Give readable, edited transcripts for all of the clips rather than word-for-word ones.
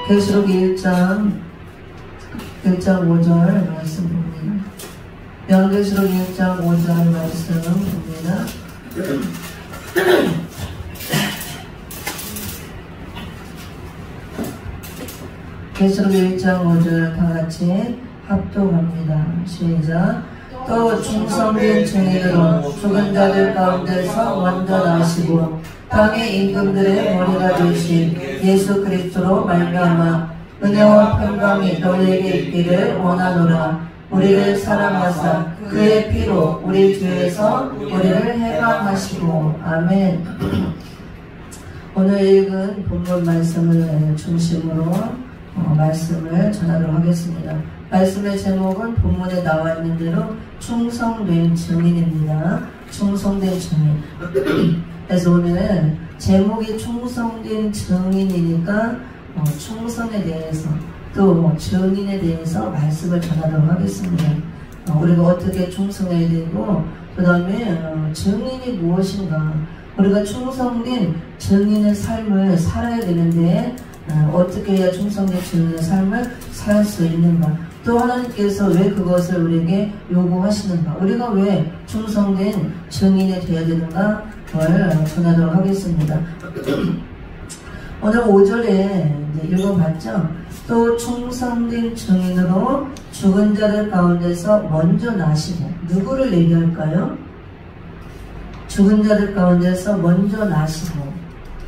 계시록 1장 5절 말씀 봅니다. 요한계시록 1장 5절 말씀 봅니다. 계시록 1장 5절 다같이 합독합니다. 시작. 또 충성된 증인으로 죽은 자들 가운데서 먼저 나시고 땅의 임금들의 머리가 되신 예수 그리스도로 말미암아 은혜와 평강이 너희에게 있기를 원하노라. 우리를 사랑하사 그의 피로 우리 주에서 우리를 해방하시고. 아멘. 오늘 읽은 본문 말씀을 중심으로 말씀을 전하도록 하겠습니다. 말씀의 제목은 본문에 나와 있는 대로 충성된 증인입니다. 충성된 증인. 그래서 오늘 제목이 충성된 증인이니까 충성에 대해서 또 증인에 대해서 말씀을 전하도록 하겠습니다. 우리가 어떻게 충성해야 되고 그 다음에 증인이 무엇인가, 우리가 충성된 증인의 삶을 살아야 되는데 어떻게 해야 충성된 증인의 삶을 살 수 있는가, 또 하나님께서 왜 그것을 우리에게 요구하시는가, 우리가 왜 충성된 증인이 되어야 되는가 를 전하도록 하겠습니다. 오늘 5절에 읽어봤죠. 또 충성된 증인으로 죽은 자들 가운데서 먼저 나시고. 누구를 얘기할까요? 죽은 자들 가운데서 먼저 나시고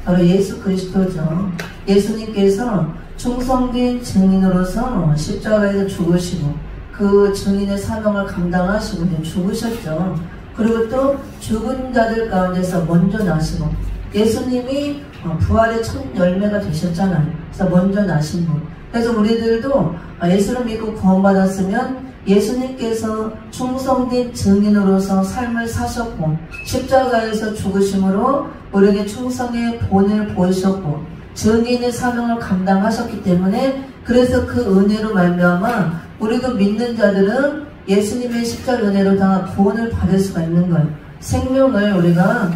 바로 예수 그리스도죠. 예수님께서 충성된 증인으로서 십자가에서 죽으시고 그 증인의 사명을 감당하시고 죽으셨죠. 그리고 또 죽은 자들 가운데서 먼저 나시고, 예수님이 부활의 첫 열매가 되셨잖아요. 그래서 먼저 나신 분. 그래서 우리들도 예수를 믿고 구원받았으면 예수님께서 충성된 증인으로서 삶을 사셨고 십자가에서 죽으심으로 우리에게 충성의 본을 보이셨고 증인의 사명을 감당하셨기 때문에, 그래서 그 은혜로 말미암아 우리도 믿는 자들은 예수님의 십자가 은혜로 다 구원을 받을 수가 있는 거예요. 생명을 우리가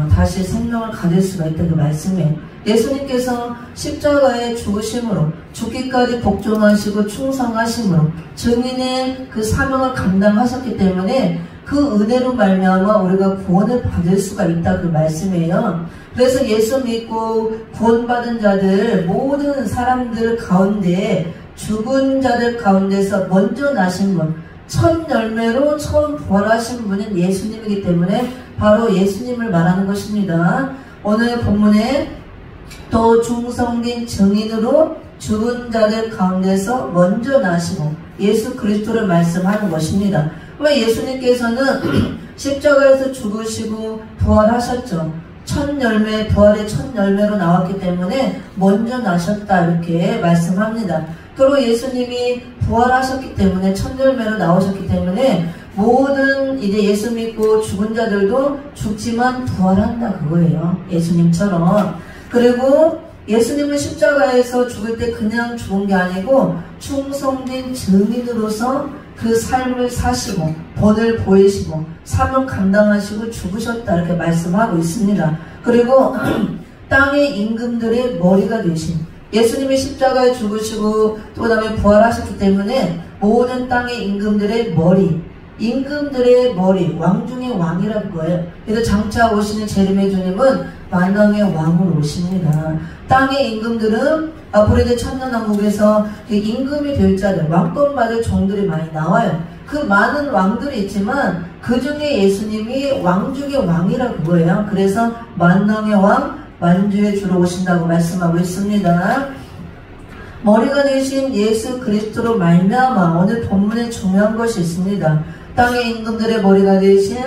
다시 생명을 가질 수가 있다, 그 말씀이에요. 예수님께서 십자가에 죽으심으로 죽기까지 복종하시고 충성하심으로 증인의 그 사명을 감당하셨기 때문에 그 은혜로 말미암아 우리가 구원을 받을 수가 있다, 그 말씀이에요. 그래서 예수 믿고 구원받은 자들 모든 사람들 가운데 죽은 자들 가운데서 먼저 나신 분, 첫 열매로 처음 부활하신 분은 예수님이기 때문에 바로 예수님을 말하는 것입니다. 오늘 본문에 또 충성된 증인으로 죽은 자들 가운데서 먼저 나시고 예수 그리스도를 말씀하는 것입니다. 왜 예수님께서는 십자가에서 죽으시고 부활하셨죠. 첫 열매, 부활의 첫 열매로 나왔기 때문에 먼저 나셨다, 이렇게 말씀합니다. 그리고 예수님이 부활하셨기 때문에 첫 열매로 나오셨기 때문에 모든 이제 예수 믿고 죽은 자들도 죽지만 부활한다, 그거예요. 예수님처럼. 그리고 예수님은 십자가에서 죽을 때 그냥 죽은 게 아니고 충성된 증인으로서 그 삶을 사시고 본을 보이시고 사명 감당하시고 죽으셨다, 이렇게 말씀하고 있습니다. 그리고 땅의 임금들의 머리가 되신, 예수님이 십자가에 죽으시고 또 그 다음에 부활하셨기 때문에 모든 땅의 임금들의 머리, 임금들의 머리, 왕 중의 왕이라는 거예요. 그래서 장차 오시는 재림의 주님은 만왕의 왕으로 오십니다. 땅의 임금들은 앞으로 이제 천년왕국에서 그 임금이 될 자들, 왕권 받을 종들이 많이 나와요. 그 많은 왕들이 있지만 그 중에 예수님이 왕 중의 왕이라고 그거예요. 그래서 만왕의 왕, 만주의 주로 오신다고 말씀하고 있습니다. 머리가 되신 예수 그리스도로 말미암아 오늘 본문에 중요한 것이 있습니다. 땅의 임금들의 머리가 되신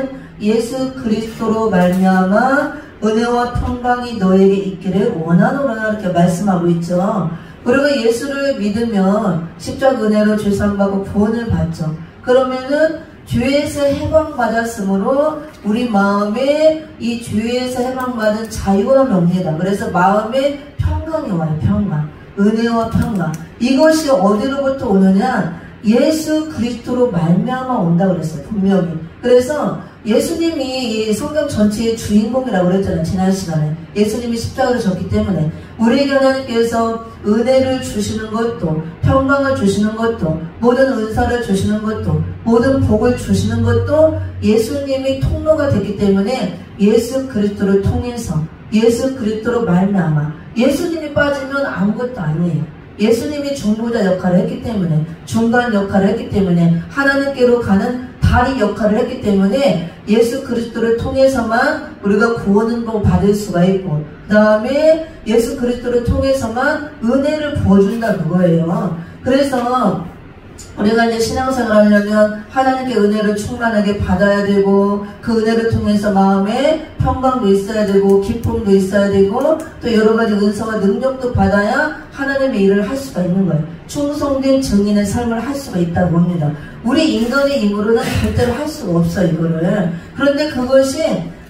예수 그리스도로 말미암아 은혜와 평강이 너에게 있기를 원하노라, 이렇게 말씀하고 있죠. 그리고 예수를 믿으면 십자가 은혜로 죄사함받고 구원을 받죠. 그러면은 죄에서 해방받았으므로 우리 마음에 이 죄에서 해방받은 자유가 옵니다. 그래서 마음에 평강이 와요. 평강, 은혜와 평강. 이것이 어디로부터 오느냐? 예수 그리스도로 말미암아 온다고 그랬어요, 분명히. 그래서 예수님이 이 성경 전체의 주인공이라고 그랬잖아요, 지난 시간에. 예수님이 십자가를 졌기 때문에 우리에게 하나님께서 은혜를 주시는 것도, 평강을 주시는 것도, 모든 은사를 주시는 것도, 모든 복을 주시는 것도 예수님이 통로가 됐기 때문에 예수 그리스도를 통해서, 예수 그리스도로 말미암아, 예수님이 빠지면 아무것도 아니에요. 예수님이 중보자 역할을 했기 때문에, 중간 역할을 했기 때문에, 하나님께로 가는 다리 역할을 했기 때문에 예수 그리스도를 통해서만 우리가 구원을 받을 수가 있고, 그 다음에 예수 그리스도를 통해서만 은혜를 부어준다 그거예요. 그래서 우리가 이제 신앙생활을 하려면 하나님께 은혜를 충만하게 받아야 되고, 그 은혜를 통해서 마음에 평강도 있어야 되고, 기쁨도 있어야 되고, 또 여러가지 은사와 능력도 받아야 하나님의 일을 할 수가 있는 거예요. 충성된 증인의 삶을 할 수가 있다고 합니다. 우리 인간의 힘으로는 절대로 할 수가 없어요, 이거를. 그런데 그것이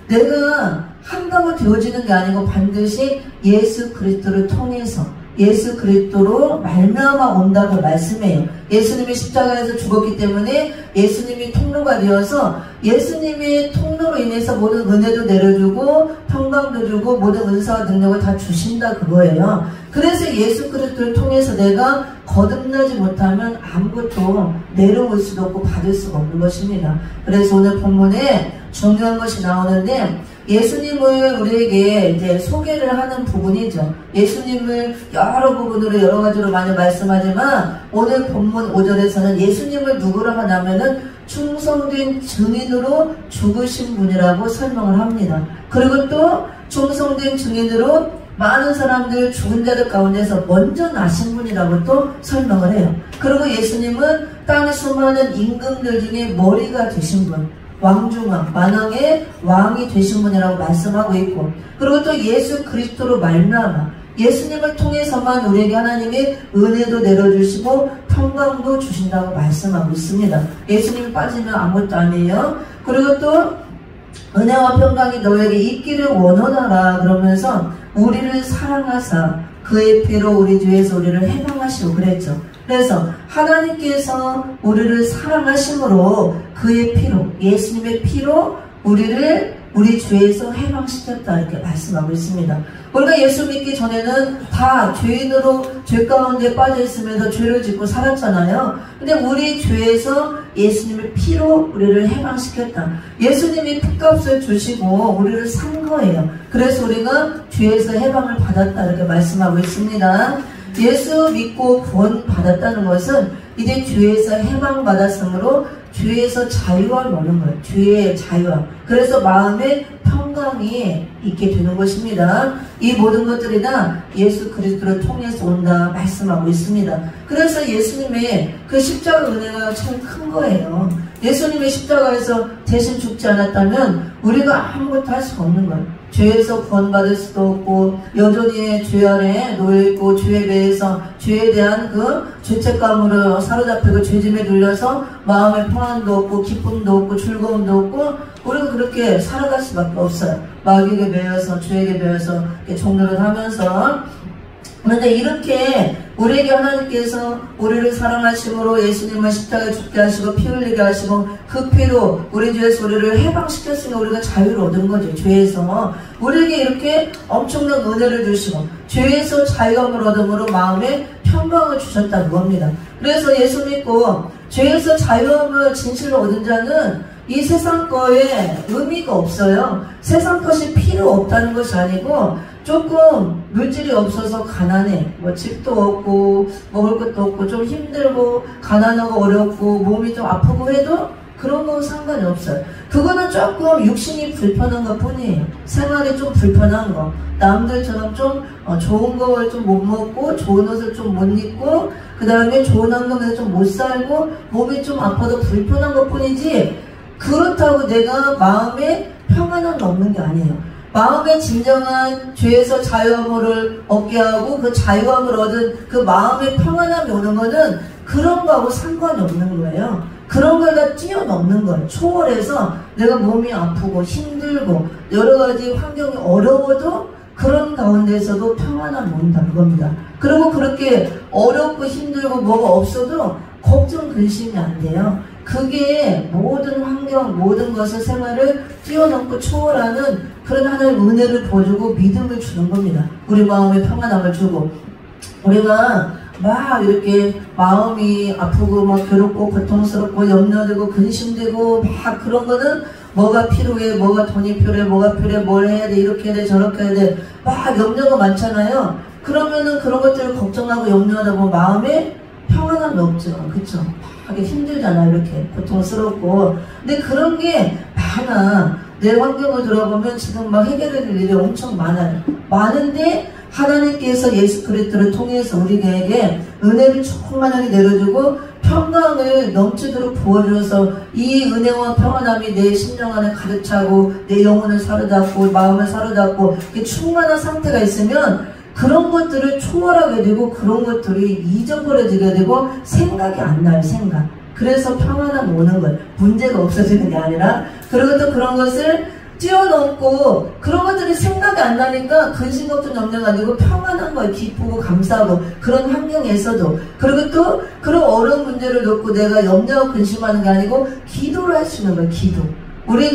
내가 한다고 되어지는 게 아니고 반드시 예수 그리스도를 통해서, 예수 그리스도로 말미암아 온다고 말씀해요. 예수님이 십자가에서 죽었기 때문에 예수님이 통로가 되어서 예수님의 통로로 인해서 모든 은혜도 내려주고 평강도 주고 모든 은사와 능력을 다 주신다 그거예요. 그래서 예수 그리스도를 통해서 내가 거듭나지 못하면 아무것도 내려올 수도 없고 받을 수가 없는 것입니다. 그래서 오늘 본문에 중요한 것이 나오는데, 예수님을 우리에게 이제 소개를 하는 부분이죠. 예수님을 여러 부분으로 여러 가지로 많이 말씀하지만 오늘 본문 5절에서는 예수님을 누구로 하냐면은 충성된 증인으로 죽으신 분이라고 설명을 합니다. 그리고 또 충성된 증인으로 많은 사람들, 죽은 자들 가운데서 먼저 나신 분이라고 또 설명을 해요. 그리고 예수님은 땅의 수많은 임금들 중에 머리가 되신 분, 왕중왕, 만왕의 왕이 되신 분이라고 말씀하고 있고, 그리고 또 예수 그리스도로 말미암아 예수님을 통해서만 우리에게 하나님이 은혜도 내려주시고 평강도 주신다고 말씀하고 있습니다. 예수님이 빠지면 아무것도 아니에요. 그리고 또 은혜와 평강이 너에게 있기를 원하노라 그러면서 우리를 사랑하사 그의 피로 우리 주에서 우리를 해방하시고 그랬죠. 그래서 하나님께서 우리를 사랑하심으로 그의 피로, 예수님의 피로 우리 죄에서 해방시켰다 이렇게 말씀하고 있습니다. 우리가 예수 믿기 전에는 다 죄인으로 죄 가운데 빠져 있으면서 죄를 짓고 살았잖아요. 근데 우리 죄에서 예수님의 피로 우리를 해방시켰다. 예수님이 피값을 주시고 우리를 산 거예요. 그래서 우리가 죄에서 해방을 받았다 이렇게 말씀하고 있습니다. 예수 믿고 구원 받았다는 것은 이제 죄에서 해방받았으므로 죄에서 자유함을 얻는 거예요. 죄의 자유함. 그래서 마음에 평강이 있게 되는 것입니다. 이 모든 것들이 다 예수 그리스도를 통해서 온다 말씀하고 있습니다. 그래서 예수님의 그 십자가 은혜가 참 큰 거예요. 예수님의 십자가에서 대신 죽지 않았다면 우리가 아무것도 할 수가 없는 거예요. 죄에서 구원받을 수도 없고 여전히 죄 아래 놓여있고 죄에 대해서 죄에 대한 그 죄책감으로 사로잡히고 죄짐에 눌려서 마음의 평안도 없고 기쁨도 없고 즐거움도 없고 우리가 그렇게 살아갈 수밖에 없어요. 마귀에게 매여서 죄에게 매여서 종노릇 하면서. 그런데 이렇게 우리에게 하나님께서 우리를 사랑하심으로 예수님을 십자가에 죽게 하시고 피 흘리게 하시고 그 피로 우리 죄에서 우리를 해방시켰으니 우리가 자유를 얻은 거죠. 죄에서 우리에게 이렇게 엄청난 은혜를 주시고 죄에서 자유함을 얻음으로 마음에 평강을 주셨다 그겁니다. 그래서 예수 믿고 죄에서 자유함을 진실로 얻은 자는 이 세상 거에 의미가 없어요. 세상 것이 필요 없다는 것이 아니고 조금 물질이 없어서 가난해, 뭐 집도 없고 먹을 것도 없고 좀 힘들고 가난하고 어렵고 몸이 좀 아프고 해도 그런 건 상관이 없어요. 그거는 조금 육신이 불편한 것 뿐이에요. 생활이 좀 불편한 거, 남들처럼 좀 좋은 걸 좀 못 먹고 좋은 옷을 좀 못 입고 그 다음에 좋은 환경에서 좀 못 살고 몸이 좀 아파도 불편한 것 뿐이지 그렇다고 내가 마음에 평안함이 없는 게 아니에요. 마음의 진정한 죄에서 자유함을 얻게 하고 그 자유함을 얻은 그 마음의 평안함이 오는 거는 그런 거하고 상관이 없는 거예요. 그런 걸 다 뛰어넘는 거예요. 초월해서 내가 몸이 아프고 힘들고 여러 가지 환경이 어려워도 그런 가운데서도 평안함이 온다 그겁니다. 그리고 그렇게 어렵고 힘들고 뭐가 없어도 걱정 근심이 안 돼요. 그게 모든 환경, 모든 것을 생활을 뛰어넘고 초월하는 그런 하나님의 은혜를 보여주고 믿음을 주는 겁니다. 우리 마음에 평안함을 주고. 우리가 막 이렇게 마음이 아프고 막 괴롭고 고통스럽고 염려되고 근심되고 막 그런 거는 뭐가 필요해, 뭐가 돈이 필요해, 뭐가 필요해, 뭘 해야 돼, 이렇게 해야 돼, 저렇게 해야 돼, 막 염려가 많잖아요. 그러면은 그런 것들을 걱정하고 염려하다 보면 마음에 평안함이 없죠. 그쵸? 하기 힘들잖아요. 이렇게 고통스럽고. 근데 그런 게 많아. 내 환경을 들어보면 지금 막 해결될 일이 엄청 많아요. 많은데 하나님께서 예수 그리스도를 통해서 우리에게 은혜를 충만하게 내려주고 평강을 넘치도록 부어줘서 이 은혜와 평안함이 내 심령 안에 가득 차고 내 영혼을 사로잡고 마음을 사로잡고 충만한 상태가 있으면 그런 것들을 초월하게 되고 그런 것들이 잊어버려지게 되고 생각이 안 나요. 생각. 그래서 평안함 오는 거예요. 문제가 없어지는 게 아니라. 그리고 또 그런 것을 뛰어넘고 그런 것들이 생각이 안 나니까 근심 걱정 염려가 아니고 평안한 거예요. 기쁘고 감사하고 그런 환경에서도. 그리고 또 그런 어려운 문제를 놓고 내가 염려하고 근심하는 게 아니고 기도를 할 수 있는 거예요. 기도. 우리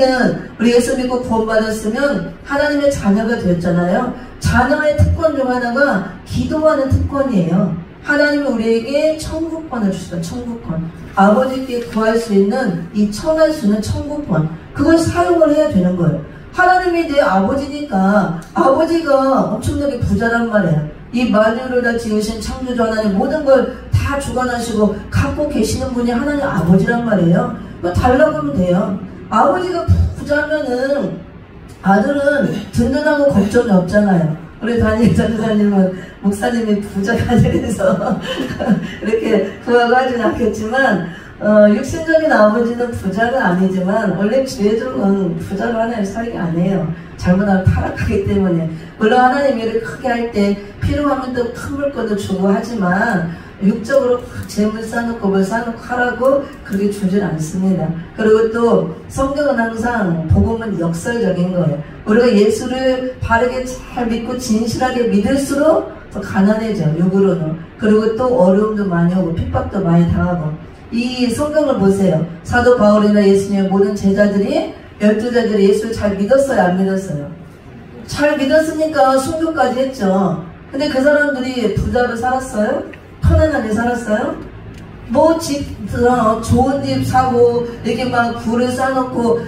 예수 믿고 구원받았으면 하나님의 자녀가 되었잖아요. 자녀의 특권 중 하나가 기도하는 특권이에요. 하나님은 우리에게 천국권을 주시다. 천국권. 아버지께 구할 수 있는 이 청할 수 있는 천국권. 그걸 사용을 해야 되는 거예요. 하나님이 내 아버지니까 아버지가 엄청나게 부자란 말이에요. 이 만유를 다 지으신 창조주 하나님 모든 걸 다 주관하시고 갖고 계시는 분이 하나님 아버지란 말이에요. 그거 달라고 하면 돼요. 아버지가 부자면은 아들은 든든하고 걱정이 없잖아요. 우리 담임 전도사님은 목사님이 부자가 아니라서 이렇게 구하고 하진 않겠지만 육신적인 아버지는 부자가 아니지만 원래 주의적은 부자로 하나님 살게 안 해요. 잘못하면 타락하기 때문에. 물론 하나님 일을 크게 할 때 필요하면 또 큰 물건도 주고 하지만 육적으로 재물 쌓아놓고 뭘 쌓아놓고 하라고 그렇게 주질 않습니다. 그리고 또 성경은 항상 복음은 역설적인 거예요. 우리가 예수를 바르게 잘 믿고 진실하게 믿을수록 더 가난해져. 육으로는. 그리고 또 어려움도 많이 오고 핍박도 많이 당하고. 이 성경을 보세요. 사도 바울이나 예수님의 모든 제자들이 12제자들이 예수를 잘 믿었어요? 안 믿었어요? 잘 믿었으니까 순교까지 했죠. 근데 그 사람들이 부자로 살았어요? 편안하게 살았어요? 뭐 좋은 집 사고 이렇게 막 굴을 쌓아놓고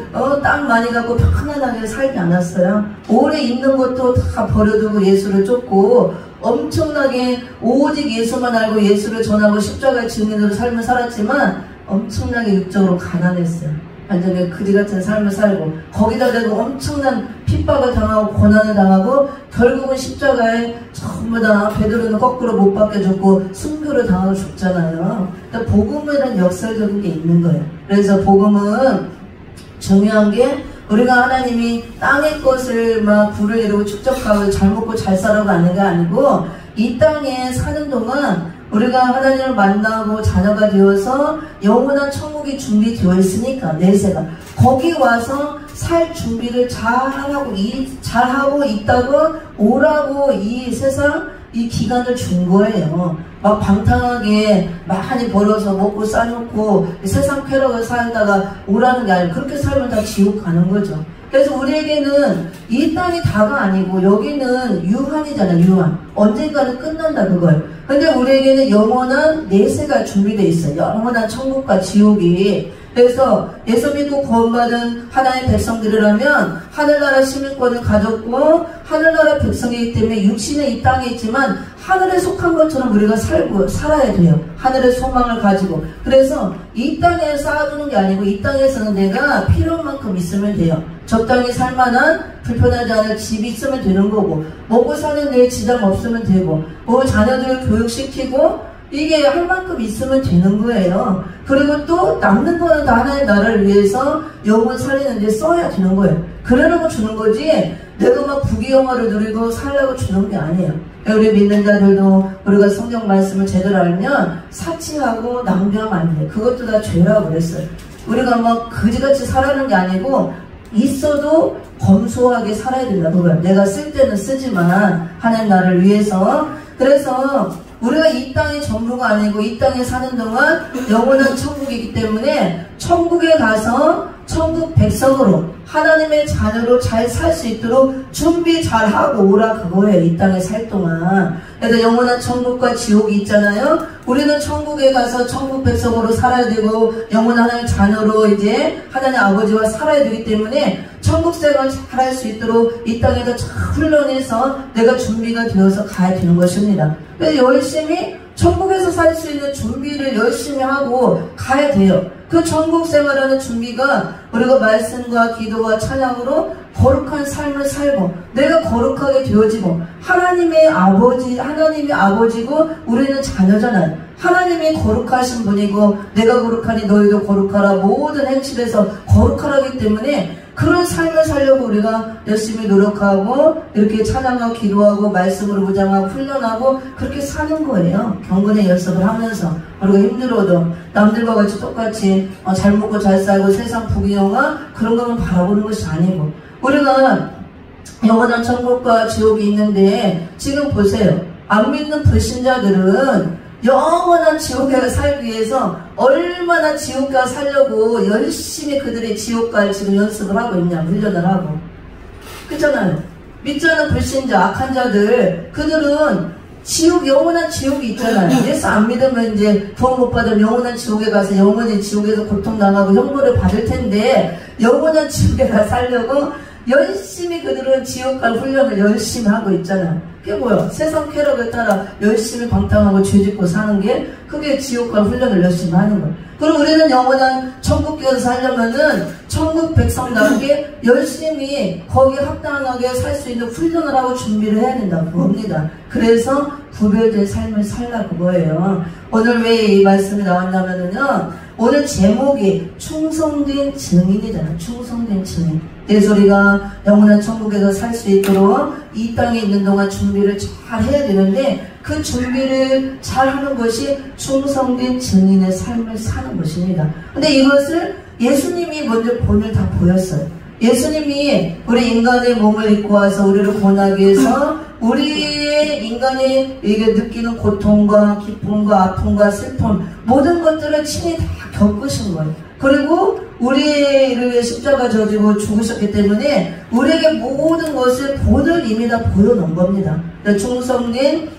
땅 많이 갖고 편안하게 살지 않았어요. 오래 있는 것도 다 버려두고 예수를 쫓고 엄청나게 오직 예수만 알고 예수를 전하고 십자가의 증인으로 삶을 살았지만 엄청나게 육적으로 가난했어요. 완전히 그지 같은 삶을 살고 거기다 대고 엄청난 핍박을 당하고 고난을 당하고 결국은 십자가에 전부 다 베드로는 거꾸로 못 박혀 죽고 순교를 당하고 죽잖아요. 그러니까 복음이라는 역설적인 게 있는 거예요. 그래서 복음은 중요한 게 우리가 하나님이 땅의 것을 막 부를 이루고 축적하고 잘 먹고 잘 살아가 하는 게 아니고 이 땅에 사는 동안 우리가 하나님을 만나고 자녀가 되어서 영원한 천국이 준비되어 있으니까 내세가 거기 와서 살 준비를 잘하고 있다고 오라고 이 세상 이 기간을 준 거예요. 막 방탕하게 많이 벌어서 먹고 싸놓고 세상 쾌락을 살다가 오라는 게 아니고 그렇게 살면 다 지옥 가는 거죠. 그래서 우리에게는 이 땅이 다가 아니고 여기는 유한이잖아. 유한. 언젠가는 끝난다 그걸. 근데 우리에게는 영원한 내세가 준비되어 있어요. 영원한 천국과 지옥이. 그래서 예수 믿고 구원받은 하나님의 백성들이라면 하늘나라 시민권을 가졌고 하늘나라 백성이기 때문에 육신은 이 땅에 있지만 하늘에 속한 것처럼 우리가 살아야 돼요. 하늘의 소망을 가지고. 그래서 이 땅에 쌓아두는 게 아니고 이 땅에서는 내가 필요한 만큼 있으면 돼요. 적당히 살만한 불편하지 않을 집이 있으면 되는 거고 먹고 사는 데 지장 없으면 되고 뭐 자녀들을 교육시키고 이게 할 만큼 있으면 되는 거예요. 그리고 또 남는 거는 다 하나의 나라를 위해서 영혼 살리는 데 써야 되는 거예요. 그러려고 주는 거지 내가 막 부귀영화를 누리고 살려고 주는 게 아니에요. 우리 믿는 자들도 우리가 성경 말씀을 제대로 알면 사치하고 낭비하면 안 돼요. 그것도 다 죄라고 그랬어요. 우리가 막 그지같이 살아가는 게 아니고 있어도 검소하게 살아야 된다. 그걸 내가 쓸 때는 쓰지만 하나님 나를 위해서. 그래서 우리가 이 땅의 전부가 아니고 이 땅에 사는 동안 영원한 천국이기 때문에 천국에 가서 천국 백성으로 하나님의 자녀로 잘 살 수 있도록 준비 잘하고 오라 그거예요. 이 땅에 살 동안. 그래서 영원한 천국과 지옥이 있잖아요. 우리는 천국에 가서 천국 백성으로 살아야 되고 영원한 하나님의 자녀로 이제 하나님 아버지와 살아야 되기 때문에 천국 생활 잘할 수 있도록 이 땅에서 잘 훈련해서 내가 준비가 되어서 가야 되는 것입니다. 그래서 열심히 천국에서 살 수 있는 준비를 열심히 하고 가야 돼요. 그 천국 생활하는 준비가 우리가 말씀과 기도와 찬양으로 거룩한 삶을 살고 내가 거룩하게 되어지고 하나님이 아버지고 우리는 자녀잖아요. 하나님이 거룩하신 분이고 내가 거룩하니 너희도 거룩하라. 모든 행실에서 거룩하라기 때문에 그런 삶을 살려고 우리가 열심히 노력하고 이렇게 찬양하고 기도하고 말씀으로 무장하고 훈련하고 그렇게 사는 거예요. 경건의 연습을 하면서 우리가 힘들어도 남들과 같이 똑같이 잘 먹고 잘 살고 세상 부귀영화 그런 것만 바라보는 것이 아니고 우리가 영원한 천국과 지옥이 있는데 지금 보세요. 안 믿는 불신자들은 영원한 지옥에 살기 위해서 얼마나 지옥가 살려고 열심히 그들이 지옥가를 지금 연습을 하고 있냐, 훈련을 하고. 그렇잖아요. 믿지 않는 불신자, 악한 자들, 그들은 영원한 지옥이 있잖아요. 예수 안 믿으면 이제 구원 못 받으면 영원한 지옥에 가서 영원히 지옥에서 고통당하고 형벌을 받을 텐데 영원한 지옥에 가서 살려고 열심히 그들은 지옥갈 훈련을 열심히 하고 있잖아요. 그게 뭐야? 세상 쾌락에 따라 열심히 방탕하고 죄짓고 사는 게 그게 지옥갈 훈련을 열심히 하는 거예요. 그리고 우리는 영원한 천국교에서 살려면은 천국 백성답게 열심히 거기에 합당하게 살 수 있는 훈련을 하고 준비를 해야 된다 그겁니다. 그래서 구별된 삶을 살라 그거예요. 오늘 왜 이 말씀이 나왔냐면은요, 오늘 제목이 충성된 증인이잖아. 충성된 증인. 그래서 우리가 영원한 천국에서 살 수 있도록 이 땅에 있는 동안 준비를 잘 해야 되는데 그 준비를 잘 하는 것이 충성된 증인의 삶을 사는 것입니다. 근데 이것을 예수님이 먼저 본을 다 보였어요. 예수님이 우리 인간의 몸을 입고 와서 우리를 구원하기 위해서 우리의 인간이 이게 느끼는 고통과 기쁨과 아픔과 슬픔 모든 것들을 친히 다 겪으신 거예요. 그리고 우리를 위해 십자가 져지고 죽으셨기 때문에 우리에게 모든 것을 본을 이미 다 보여놓은 겁니다. 충성된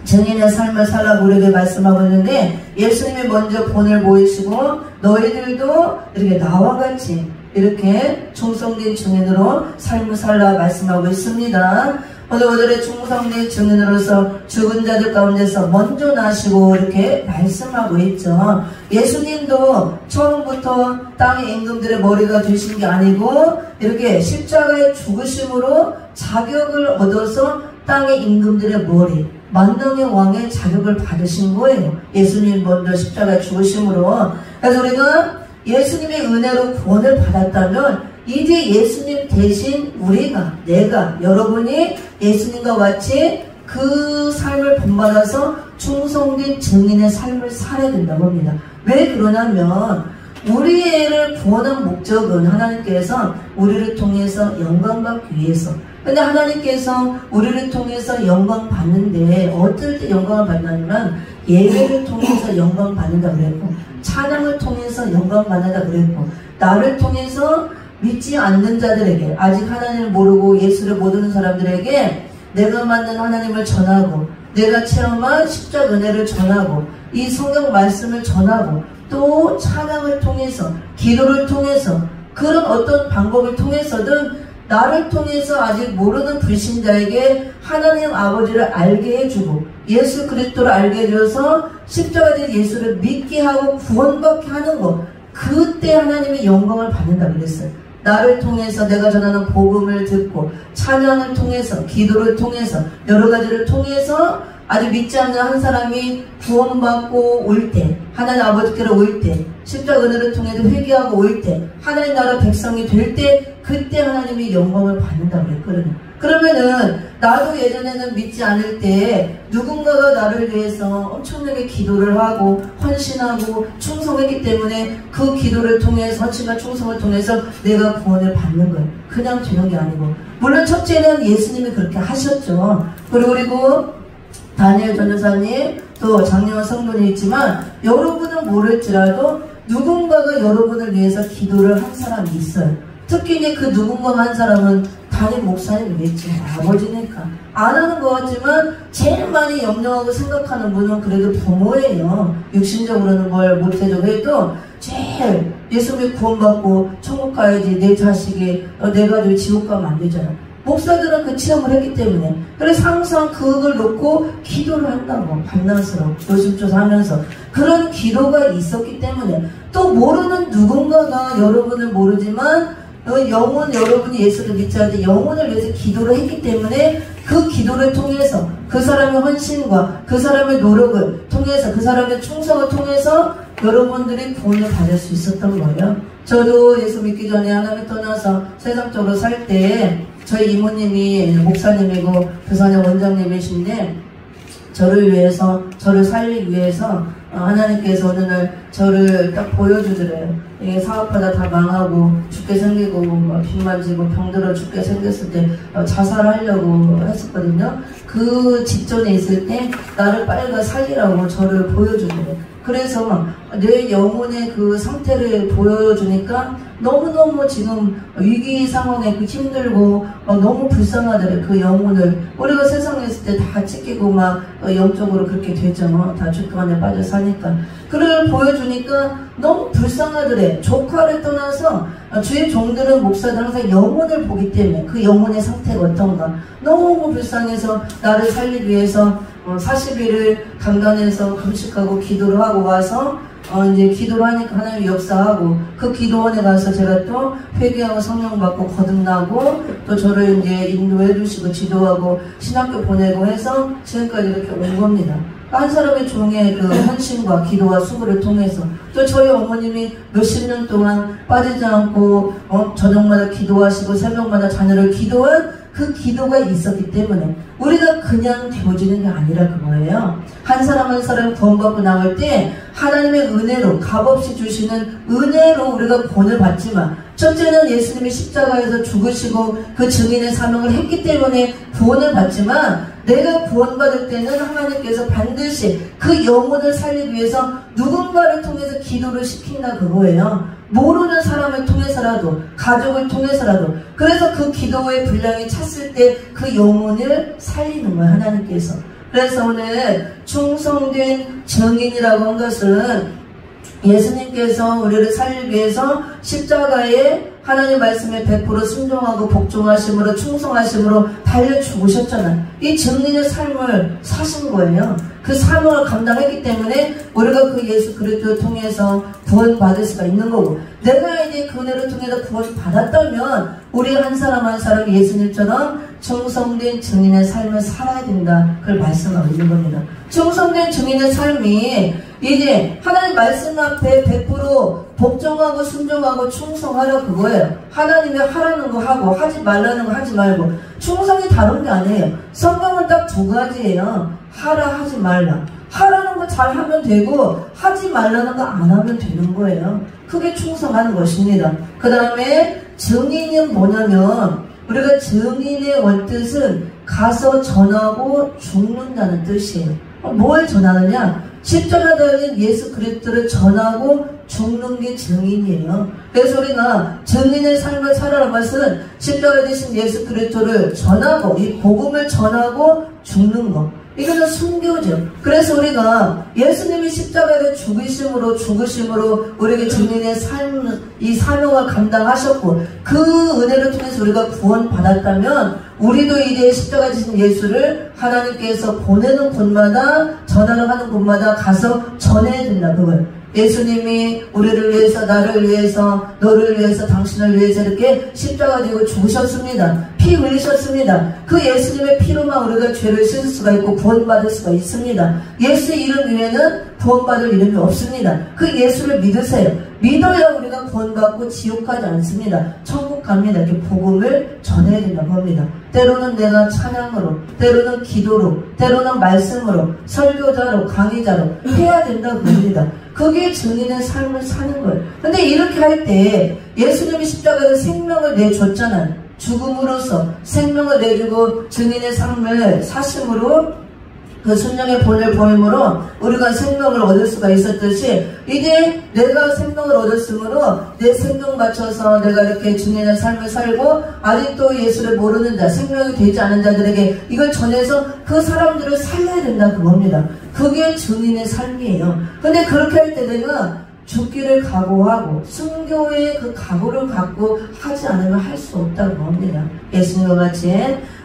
증인의 삶을 살라고 우리에게 말씀하고 있는데 예수님이 먼저 본을 보이시고 너희들도 이렇게 나와 같이 이렇게 충성된 증인으로 삶을 살라 말씀하고 있습니다. 오늘의 충성된 증인으로서 죽은 자들 가운데서 먼저 나시고 이렇게 말씀하고 있죠. 예수님도 처음부터 땅의 임금들의 머리가 되신 게 아니고 이렇게 십자가의 죽으심으로 자격을 얻어서 땅의 임금들의 머리, 만왕의 왕의 자격을 받으신 거예요. 예수님 먼저 십자가의 죽으심으로. 그래서 우리가 예수님의 은혜로 구원을 받았다면 이제 예수님 대신 내가, 여러분이 예수님과 같이 그 삶을 본받아서 충성된 증인의 삶을 살아야 된다고 합니다. 왜 그러냐면 우리를 구원한 목적은 하나님께서 우리를 통해서 영광 받기 위해서. 근데 하나님께서 우리를 통해서 영광 받는데 어떨 때 영광을 받냐면 예배를 통해서 영광 받는다 그랬고 찬양을 통해서 영광 받는다 그랬고 나를 통해서 믿지 않는 자들에게 아직 하나님을 모르고 예수를 모르는 사람들에게 내가 만난 하나님을 전하고 내가 체험한 십자가 은혜를 전하고 이 성경 말씀을 전하고 또 찬양을 통해서 기도를 통해서 그런 어떤 방법을 통해서든 나를 통해서 아직 모르는 불신자에게 하나님 아버지를 알게 해주고 예수 그리스도를 알게 해줘서 십자가에 대한 예수를 믿게 하고 구원받게 하는 것 그때 하나님의 영광을 받는다 그랬어요. 나를 통해서 내가 전하는 복음을 듣고 찬양을 통해서 기도를 통해서 여러 가지를 통해서 아직 믿지 않는 한 사람이 구원받고 올 때 하나님 아버지께로 올 때 십자가 은혜를 통해서 회개하고 올 때 하나님 나라 백성이 될 때 그때 하나님이 영광을 받는다고 그랬거든요. 그러면은 나도 예전에는 믿지 않을 때 누군가가 나를 위해서 엄청나게 기도를 하고 헌신하고 충성했기 때문에 그 기도를 통해서 헌신과 충성을 통해서 내가 구원을 받는 거예요. 그냥 되는 게 아니고 물론 첫째는 예수님이 그렇게 하셨죠. 그리고 다니엘 전도사님 또 장려원 성도님 있지만 여러분은 모를지라도 누군가가 여러분을 위해서 기도를 한 사람이 있어요. 특히 이제 그 누군가 한 사람은 담임 목사님이겠지. 아버지니까. 안 하는 것 같지만 제일 많이 염려하고 생각하는 분은 그래도 부모예요. 육신적으로는 뭘 못해도 해도 제일 예수 믿고 구원받고 천국 가야지, 내 자식이 내 가족이 지옥 가면 안 되잖아. 목사들은 그 체험을 했기 때문에. 그래서 항상 그걸 놓고 기도를 한다고. 반나스러워 노심초사하면서 그런 기도가 있었기 때문에. 또 모르는 누군가가 여러분을 모르지만 영혼, 여러분이 예수를 믿지 않는데 영혼을 위해서 기도를 했기 때문에 그 기도를 통해서 그 사람의 헌신과 그 사람의 노력을 통해서 그 사람의 충성을 통해서 여러분들이 구원을 받을 수 있었던 거예요. 저도 예수 믿기 전에 하나님 떠나서 세상적으로 살 때 저희 이모님이 목사님이고 부산의 원장님이신데 저를 위해서, 저를 살리기 위해서 하나님께서 어느 날 저를 딱 보여주더래요. 이게 사업하다 다 망하고 죽게 생기고 빚만 지고 병들어 죽게 생겼을 때 자살하려고 했었거든요. 그 직전에 있을 때 나를 빨리 살리라고 저를 보여주더래요. 그래서 내 영혼의 그 상태를 보여주니까 너무너무 지금 위기 상황에 그 힘들고 너무 불쌍하더래. 그 영혼을 우리가 세상에 있을 때 다 찢기고 막 영적으로 그렇게 되죠. 다 죽기만에 빠져 사니까 그를 보여주니까 너무 불쌍하더래. 조카를 떠나서 주의 종들은 목사들 항상 영혼을 보기 때문에 그 영혼의 상태가 어떤가 너무 불쌍해서 나를 살리기 위해서 40일을 강단에서 금식하고 기도를 하고 와서 이제 기도를 하니까 하나님 역사하고 그 기도원에 가서 제가 또 회개하고 성령 받고 거듭나고 또 저를 이제 인도해 주시고 지도하고 신학교 보내고 해서 지금까지 이렇게 온 겁니다. 한 사람의 종의 그 헌신과 기도와 수고를 통해서 또 저희 어머님이 몇십 년 동안 빠지지 않고 저녁마다 기도하시고 새벽마다 자녀를 기도한 그 기도가 있었기 때문에 우리가 그냥 되어지는 게 아니라 그거예요. 한 사람 한 사람 구원받고 나올 때 하나님의 은혜로 값없이 주시는 은혜로 우리가 구원을 받지만 첫째는 예수님이 십자가에서 죽으시고 그 증인의 사명을 했기 때문에 구원을 받지만 내가 구원받을 때는 하나님께서 반드시 그 영혼을 살리기 위해서 누군가를 통해서 기도를 시킨다 그거예요. 모르는 사람을 통해서라도 가족을 통해서라도 그래서 그 기도의 분량이 찼을 때 그 영혼을 살리는 거예요. 하나님께서. 그래서 오늘 충성된 증인이라고 한 것은 예수님께서 우리를 살리기 위해서 십자가에 하나님 말씀에 100% 순종하고 복종하심으로 충성하심으로 달려 죽으셨잖아요. 이 증인의 삶을 사신 거예요. 그 사명을 감당했기 때문에 우리가 그 예수 그리스도를 통해서 구원받을 수가 있는 거고 내가 이제 그 은혜를 통해서 구원받았다면 우리 한 사람 한 사람 예수님처럼 충성된 증인의 삶을 살아야 된다. 그걸 말씀하고 있는 겁니다. 충성된 증인의 삶이 이제 하나님 말씀 앞에 100% 복종하고 순종하고 충성하라 그거예요. 하나님이 하라는 거 하고 하지 말라는 거 하지 말고 충성이 다른 게 아니에요. 성경은 딱 두 가지예요. 하라 하지 말라. 하라는 거 잘 하면 되고 하지 말라는 거 안 하면 되는 거예요. 그게 충성하는 것입니다. 그 다음에 증인은 뭐냐면 우리가 증인의 원뜻은 가서 전하고 죽는다는 뜻이에요. 뭘 전하느냐? 십자가 달린 예수 그리스도를 전하고 죽는 게 증인이에요. 그래서 우리가 증인의 삶을 살아라는 것은 십자가에 대신 예수 그리스도를 전하고 이 복음을 전하고 죽는 거. 이거는 순교죠. 그래서 우리가 예수님이 십자가에 죽으심으로 우리에게 증인의 삶, 이 사명을 감당하셨고 그 은혜를 통해서 우리가 구원받았다면 우리도 이제 십자가에 지신 예수를 하나님께서 보내는 곳마다 전하러 가는 곳마다 가서 전해야 된다. 그걸 예수님이 우리를 위해서 나를 위해서 너를 위해서 당신을 위해서 이렇게 십자가 지고 죽으셨습니다. 피 흘리셨습니다. 그 예수님의 피로만 우리가 죄를 씻을 수가 있고 구원받을 수가 있습니다. 예수의 이름 위에는 구원받을 이름이 없습니다. 그 예수를 믿으세요. 믿어야 우리가 구원받고 지옥 가지 않습니다. 천국 갑니다. 이렇게 복음을 전해야 된다고 합니다. 때로는 내가 찬양으로, 때로는 기도로, 때로는 말씀으로, 설교자로, 강의자로 해야 된다고 합니다. 그게 증인의 삶을 사는 거예요. 근데 이렇게 할 때 예수님이 십자가에서 생명을 내줬잖아요. 죽음으로써 생명을 내주고 증인의 삶을 사심으로 그 순종의 본을 보임으로 우리가 생명을 얻을 수가 있었듯이 이제 내가 생명을 얻었으므로 내 생명 맞춰서 내가 이렇게 주님의 삶을 살고 아직도 예수를 모르는 자, 생명이 되지 않은 자들에게 이걸 전해서 그 사람들을 살려야 된다 그겁니다. 그게 주님의 삶이에요. 근데 그렇게 할 때 내가 죽기를 각오하고 순교의 그 각오를 갖고 하지 않으면 할 수 없다고 합니다. 예수님과 같이.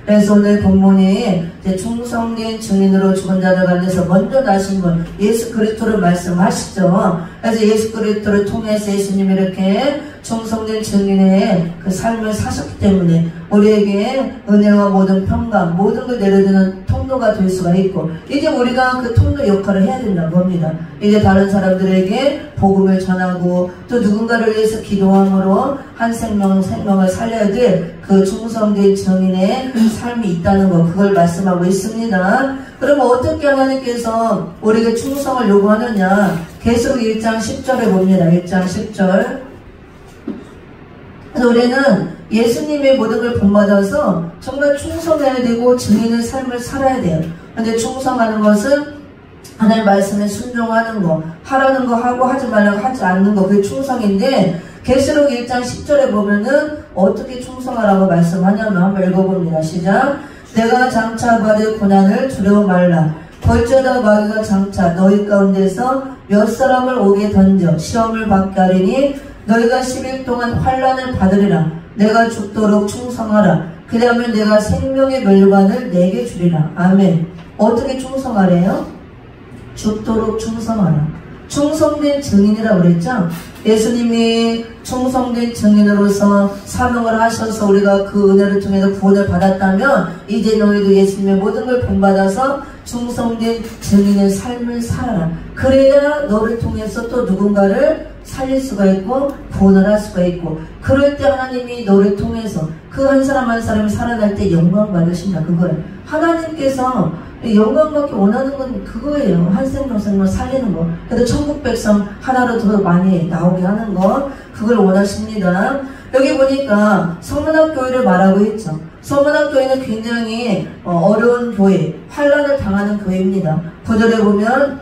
그래서 오늘 본문이 이제 충성된 증인으로 죽은 자들 가운데서 먼저 나신 분 예수 그리스도를 말씀하시죠. 그래서 예수 그리스도를 통해서 예수님이 이렇게 충성된 증인의 그 삶을 사셨기 때문에 우리에게 은혜와 모든 평강 모든 걸 내려주는 통로가 될 수가 있고 이제 우리가 그 통로 역할을 해야 된다고 합니다. 이제 다른 사람들에게 복음을 전하고 또 누군가를 위해서 기도함으로 한 생명을 살려야 될 그 충성된 증인의 삶이 있다는 것 그걸 말씀하고 있습니다. 그러면 어떻게 하나님께서 우리에게 충성을 요구하느냐 계속 1장 10절에 봅니다. 1장 10절 그래서 우리는 예수님의 모든 걸 본받아서 정말 충성해야 되고 증인의 삶을 살아야 돼요. 근데 충성하는 것은 하나님 말씀에 순종하는 거 하라는 거 하고 하지 말라고 하지 않는 거 그게 충성인데 계시록 1장 10절에 보면은 어떻게 충성하라고 말씀하냐면 한번 읽어봅니다. 시작. 내가 장차 받을 고난을 두려워 말라. 벌저다 마귀가 장차 너희 가운데서 몇 사람을 옥에 던져 시험을 받게 하리니 너희가 10일 동안 환난을 받으리라. 내가 죽도록 충성하라. 그 다음에 내가 생명의 멸관을 내게 주리라. 아멘. 어떻게 충성하래요? 죽도록 충성하라. 충성된 증인이라고 그랬죠? 예수님이 충성된 증인으로서 사명을 하셔서 우리가 그 은혜를 통해서 구원을 받았다면 이제 너희도 예수님의 모든 걸 본받아서 충성된 증인의 삶을 살아라. 그래야 너를 통해서 또 누군가를 살릴 수가 있고 구원을 할 수가 있고 그럴 때 하나님이 너를 통해서 그 한 사람 한 사람이 살아갈 때 영광 받으신다. 그거예요. 하나님께서 영광받기 원하는 건 그거예요. 한 생명 살리는 거. 그래도 천국 백성 하나로 더 많이 나오게 하는 거 그걸 원하십니다. 여기 보니까 서문학교회를 말하고 있죠. 서문학교회는 굉장히 어려운 교회, 환난을 당하는 교회입니다. 9절에 보면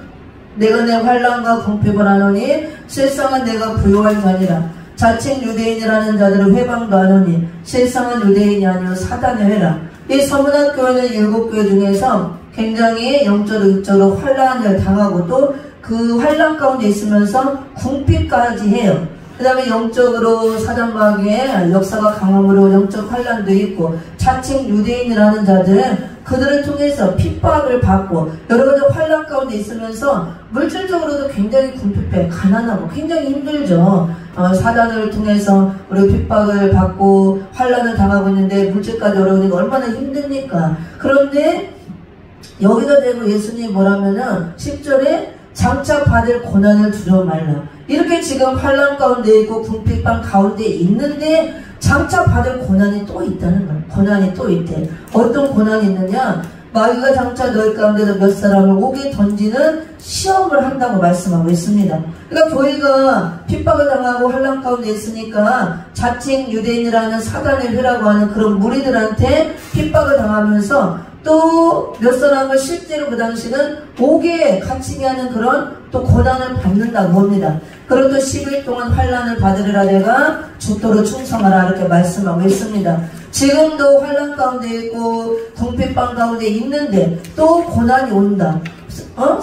내가 내 환난과 궁핍을 하노니 실상은 내가 부요한 자니라. 자칭 유대인이라는 자들을 회방도 하노니 실상은 유대인이 아니요 사단의 회라. 이 서문학교회는 7교회 중에서 굉장히 영적으로 육적으로 환난을 당하고 또 그 환난 가운데 있으면서 궁핍까지 해요. 그 다음에 영적으로 사단마귀의 역사가 강함으로 영적 환난도 있고 자칭 유대인이라는 자들은 그들을 통해서 핍박을 받고 여러 가지 환난 가운데 있으면서 물질적으로도 굉장히 궁핍해 가난하고 굉장히 힘들죠. 사단을 통해서 우리 핍박을 받고 환난을 당하고 있는데 물질까지 어려우니까 얼마나 힘듭니까? 그런데 여기다 대고 예수님이 뭐라면은 10절에 장차 받을 고난을 두려워 말라. 이렇게 지금 환난 가운데 있고 궁핍한 가운데 있는데 장차 받을 고난이 또 있다는 거예요. 고난이 또 있대. 어떤 고난이 있느냐? 마귀가 장차 너희 가운데서 몇 사람을 옥에 던지는 시험을 한다고 말씀하고 있습니다. 그러니까 교회가 핍박을 당하고 환난 가운데 있으니까 자칭 유대인이라는 사단의 회라고 하는 그런 무리들한테 핍박을 당하면서 또 몇 사람을 실제로 그 당시는 옥에 갇히게 하는 그런 또 고난을 받는다고 합니다. 그리고 또 10일 동안 환난을 받으리라. 내가 죽도록 충성하라 이렇게 말씀하고 있습니다. 지금도 환난 가운데 있고 궁핍방 가운데 있는데 또 고난이 온다.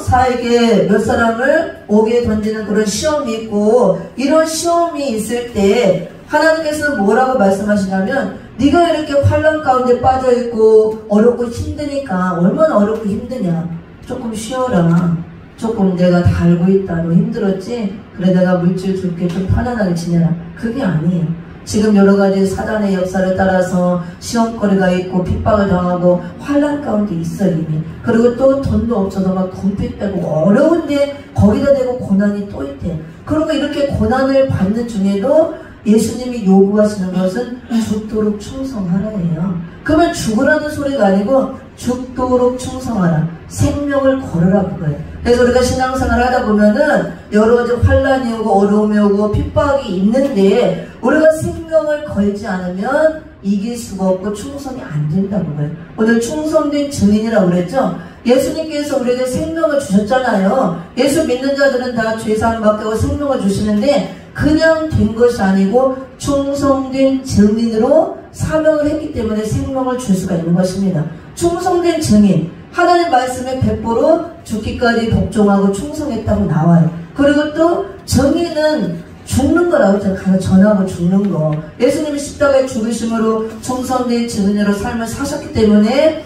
사에게 몇 사람을 옥에 던지는 그런 시험이 있고 이런 시험이 있을 때 하나님께서는 뭐라고 말씀하시냐면 네가 이렇게 환난 가운데 빠져있고 어렵고 힘드니까 얼마나 어렵고 힘드냐 조금 쉬어라. 조금 내가 다 알고 있다. 너 힘들었지? 그래 내가 물질 줄게 좀 편안하게 지내라. 그게 아니에요. 지금 여러가지 사단의 역사를 따라서 시험거리가 있고 핍박을 당하고 환난 가운데 있어 이미. 그리고 또 돈도 없어서 막 궁핍되고 어려운데 거기다 대고 고난이 또 있대. 그러면 이렇게 고난을 받는 중에도 예수님이 요구하시는 것은 죽도록 충성하라예요. 그러면 죽으라는 소리가 아니고 죽도록 충성하라. 생명을 걸으라 그거예요. 그래서 우리가 신앙생활을 하다 보면은 여러 가지 환난이 오고 어려움이 오고 핍박이 있는데 우리가 생명을 걸지 않으면 이길 수가 없고 충성이 안 된다고 그래요. 오늘 충성된 증인이라고 그랬죠. 예수님께서 우리에게 생명을 주셨잖아요. 예수 믿는 자들은 다 죄사함 받게 하고 생명을 주시는데 그냥 된 것이 아니고 충성된 증인으로 사명을 했기 때문에 생명을 줄 수가 있는 것입니다. 충성된 증인, 하나님 말씀에 100% 죽기까지 복종하고 충성했다고 나와요. 그리고 또 증인은 죽는 거라고 했잖아요. 가서 전하고 죽는 거. 예수님이 십자가에 죽으심으로 충성된 증인으로 삶을 사셨기 때문에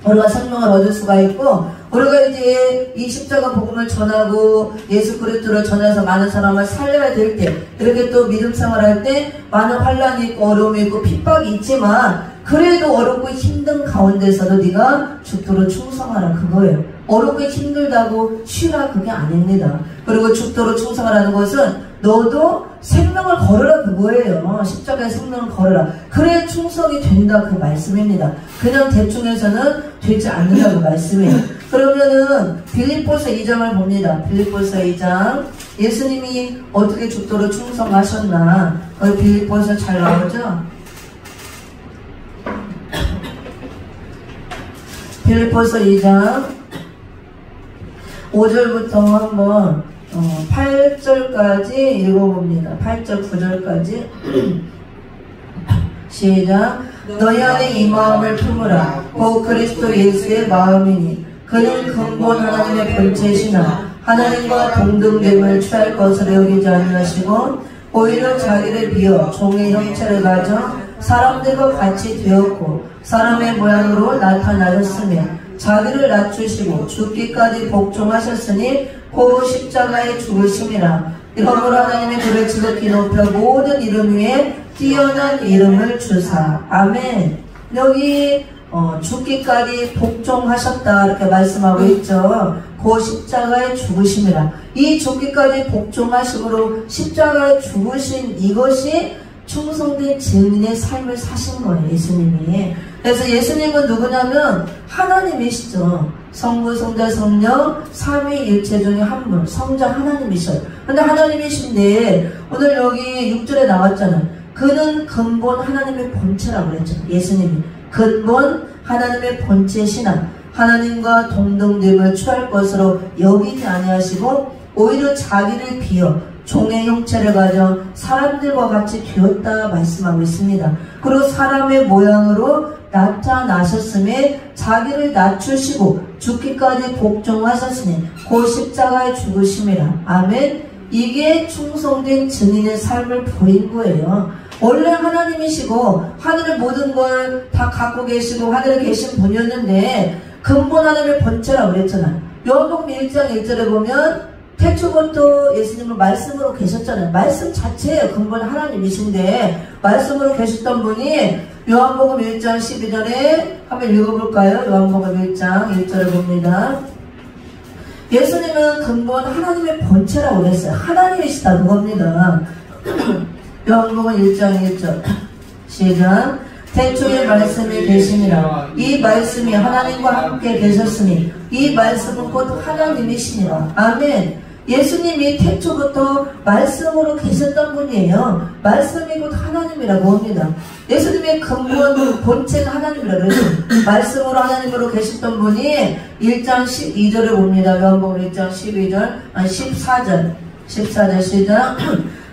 우리가 생명을 얻을 수가 있고, 우리가 이제 이 십자가 복음을 전하고 예수 그리스도를 전해서 많은 사람을 살려야 될 때, 이렇게 또 믿음 생활할 때 많은 환란이 있고 어려움이 있고 핍박이 있지만 그래도 어렵고 힘든 가운데서도 네가 죽도록 충성하라, 그거예요. 어렵고 힘들다고 쉬라, 그게 아닙니다. 그리고 죽도록 충성하라는 것은 너도 생명을 걸어라, 그거예요. 십자가에 생명을 걸어라. 그래 충성이 된다, 그 말씀입니다. 그냥 대충 해서는 되지 않는다고 말씀이에요. 그러면은 빌립보서 2장을 봅니다. 빌립보서 2장. 예수님이 어떻게 죽도록 충성하셨나, 빌립보서 잘 나오죠? 빌립보서 2장 5절부터 한번 8절까지 읽어봅니다. 8절 9절까지 시작. 너희 안에 이 마음을 품으라. 곧 그리스도 예수의 마음이니 그는 근본 하나님의 본체시나 하나님과 동등됨을 취할 것으로 여기지 아니하시고 오히려 자기를 비어 종의 형체를 가져 사람들과 같이 되었고 사람의 모양으로 나타나셨으며 자기를 낮추시고 죽기까지 복종하셨으니 그 십자가에 죽으심이라. 이러므로 하나님의 그를 지극히 높여 모든 이름 위에 뛰어난 이름을 주사. 아멘. 여기 죽기까지 복종하셨다 이렇게 말씀하고 있죠. 그 십자가에 죽으심이라. 이 죽기까지 복종하심으로 십자가에 죽으신 이것이 충성된 증인의 삶을 사신 거예요, 예수님이. 그래서 예수님은 누구냐면 하나님이시죠. 성부, 성자, 성령, 삼위일체 중에 한 분, 성자 하나님이셔요. 근데 하나님이신데 오늘 여기 6절에 나왔잖아요. 그는 근본 하나님의 본체라고 그랬죠. 예수님이 근본 하나님의 본체시나 하나님과 동등됨을 취할 것으로 여기지 아니하시고 오히려 자기를 비어 종의 형체를 가져 사람들과 같이 되었다 말씀하고 있습니다. 그리고 사람의 모양으로 나타나셨음에 자기를 낮추시고 죽기까지 복종하셨으니 그 십자가에 죽으심이라. 아멘. 이게 충성된 증인의 삶을 보인 거예요. 원래 하나님이시고 하늘의 모든 걸 다 갖고 계시고 하늘에 계신 분이었는데 근본 하나님의 본체라고 그랬잖아요. 요한복음 1장 1절에 보면 태초부터 예수님은 말씀으로 계셨잖아요. 말씀 자체예요. 근본 하나님이신데 말씀으로 계셨던 분이 요한복음 1장 12절에 한번 읽어볼까요? 요한복음 1장 1절을 봅니다. 예수님은 근본 하나님의 본체라고 그랬어요. 하나님이시다 그겁니다. 요한복음 1장 1절 시작. 태초에 말씀이 계시니라. 이 말씀이 하나님과 함께 계셨으니 이 말씀은 곧 하나님이시니라. 아멘. 예수님이 태초부터 말씀으로 계셨던 분이에요. 말씀이 곧 하나님이라고 합니다. 예수님의 근본 본체가 하나님이라고 그래요. 말씀으로 하나님으로 계셨던 분이 1장 12절을 봅니다. 요한복음 1장 14절 시작.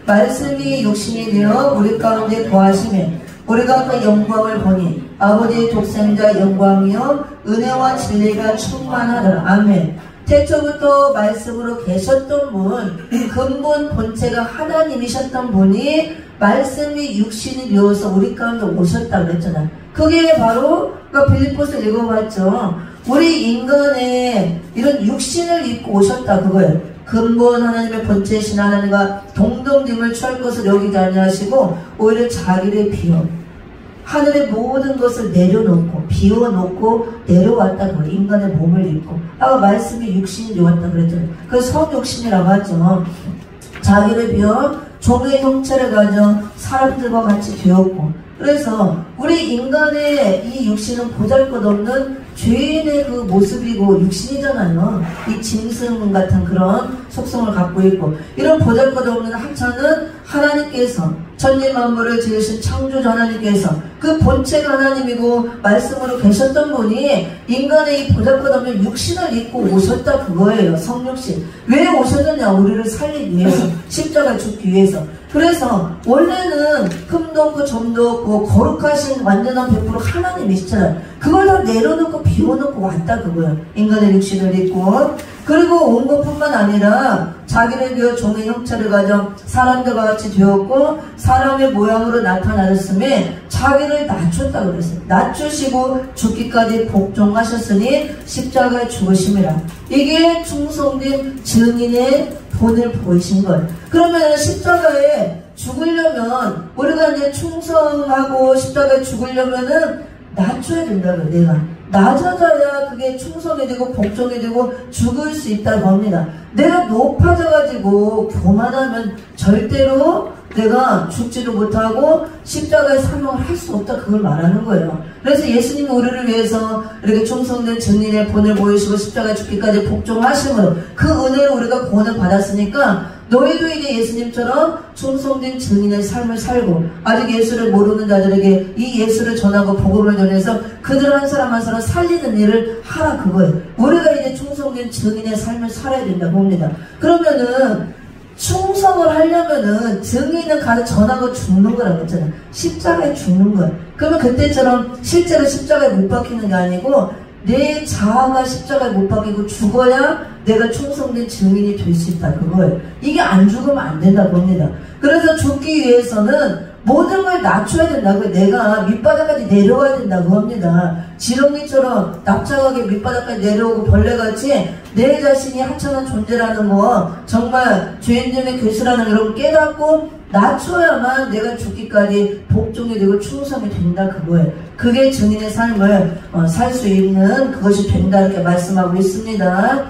말씀이 육신이 되어 우리 가운데 거하시며 우리가 그 영광을 보니 아버지의 독생자 영광이요 은혜와 진리가 충만하더라. 아멘. 태초부터 말씀으로 계셨던 분, 근본 본체가 하나님이셨던 분이 말씀이 육신이 되어서 우리 가운데 오셨다고 그랬잖아요. 그게 바로 빌립보서 읽어봤죠. 우리 인간의 이런 육신을 입고 오셨다 그거예요. 근본 하나님의 본체이신 하나님과 동등됨을 취할 것을 여기지 아니하시고 오히려 자기를 비워 하늘의 모든 것을 내려놓고 비워놓고 내려왔다 그래요. 인간의 몸을 입고 아까 말씀이 육신이 되었다 그랬잖아요. 그 성육신이라고 하죠. 자기를 비워 종의 형체를 가져 사람들과 같이 되었고 그래서 우리 인간의 이 육신은 보잘것없는 죄인의 그 모습이고 육신이잖아요. 이 짐승 같은 그런 속성을 갖고 있고 이런 보잘것없는 하찮은 하나님께서 천지 만물을 지으신 창조주 하나님께서 그 본체가 하나님이고 말씀으로 계셨던 분이 인간의 이 보잘것없는 육신을 입고 오셨다 그거예요. 성육신. 왜 오셨느냐? 우리를 살리기 위해서, 십자가에 죽기 위해서. 그래서 원래는 흠도 없고 점도 없고 거룩하신 완전한 100% 하나님이시잖아요. 그걸 다 내려놓고 비워놓고 왔다 그거예요. 인간의 육신을 입고. 그리고 온 것뿐만 아니라 자기를 비워 종의 형체를 가져 사람들과 같이 되었고 사람의 모양으로 나타나셨음에 자기를 낮췄다 그랬어요. 낮추시고 죽기까지 복종하셨으니 십자가에 죽으심이라. 이게 충성된 증인의 본을 보이신 거예요. 그러면 십자가에 죽으려면 우리가 이제 충성하고 십자가에 죽으려면은 낮춰야 된다고요. 내가 낮아져야 그게 충성이 되고 복종이 되고 죽을 수 있다고 합니다. 내가 높아져가지고 교만하면 절대로 내가 죽지도 못하고 십자가의 사명을 할 수 없다 그걸 말하는 거예요. 그래서 예수님이 우리를 위해서 이렇게 충성된 증인의 본을 보이시고 십자가에 죽기까지 복종하심으로 그 은혜로 우리가 구원을 받았으니까 너희도 이제 예수님처럼 충성된 증인의 삶을 살고 아직 예수를 모르는 자들에게 이 예수를 전하고 복음을 전해서 그들 한 사람 한 사람 살리는 일을 하라 그거예요. 우리가 이제 충성된 증인의 삶을 살아야 된다고 합니다. 그러면은 충성을 하려면은 증인은 가서 전하고 죽는 거라고 했잖아요. 십자가에 죽는 거예요. 그러면 그때처럼 실제로 십자가에 못 박히는 게 아니고 내 자아가 십자가에 못 박히고 죽어야 내가 충성된 증인이 될 수 있다 그거예요. 이게 안 죽으면 안 된다고 합니다. 그래서 죽기 위해서는 모든 걸 낮춰야 된다고요. 내가 밑바닥까지 내려와야 된다고 합니다. 지렁이처럼 납작하게 밑바닥까지 내려오고 벌레같이 내 자신이 하찮은 존재라는 거 정말 죄인됨의 괴수라는 걸 깨닫고 낮춰야만 내가 죽기까지 복종이 되고 충성이 된다 그거예요. 그게 증인의 삶을 살 수 있는 그것이 된다 이렇게 말씀하고 있습니다.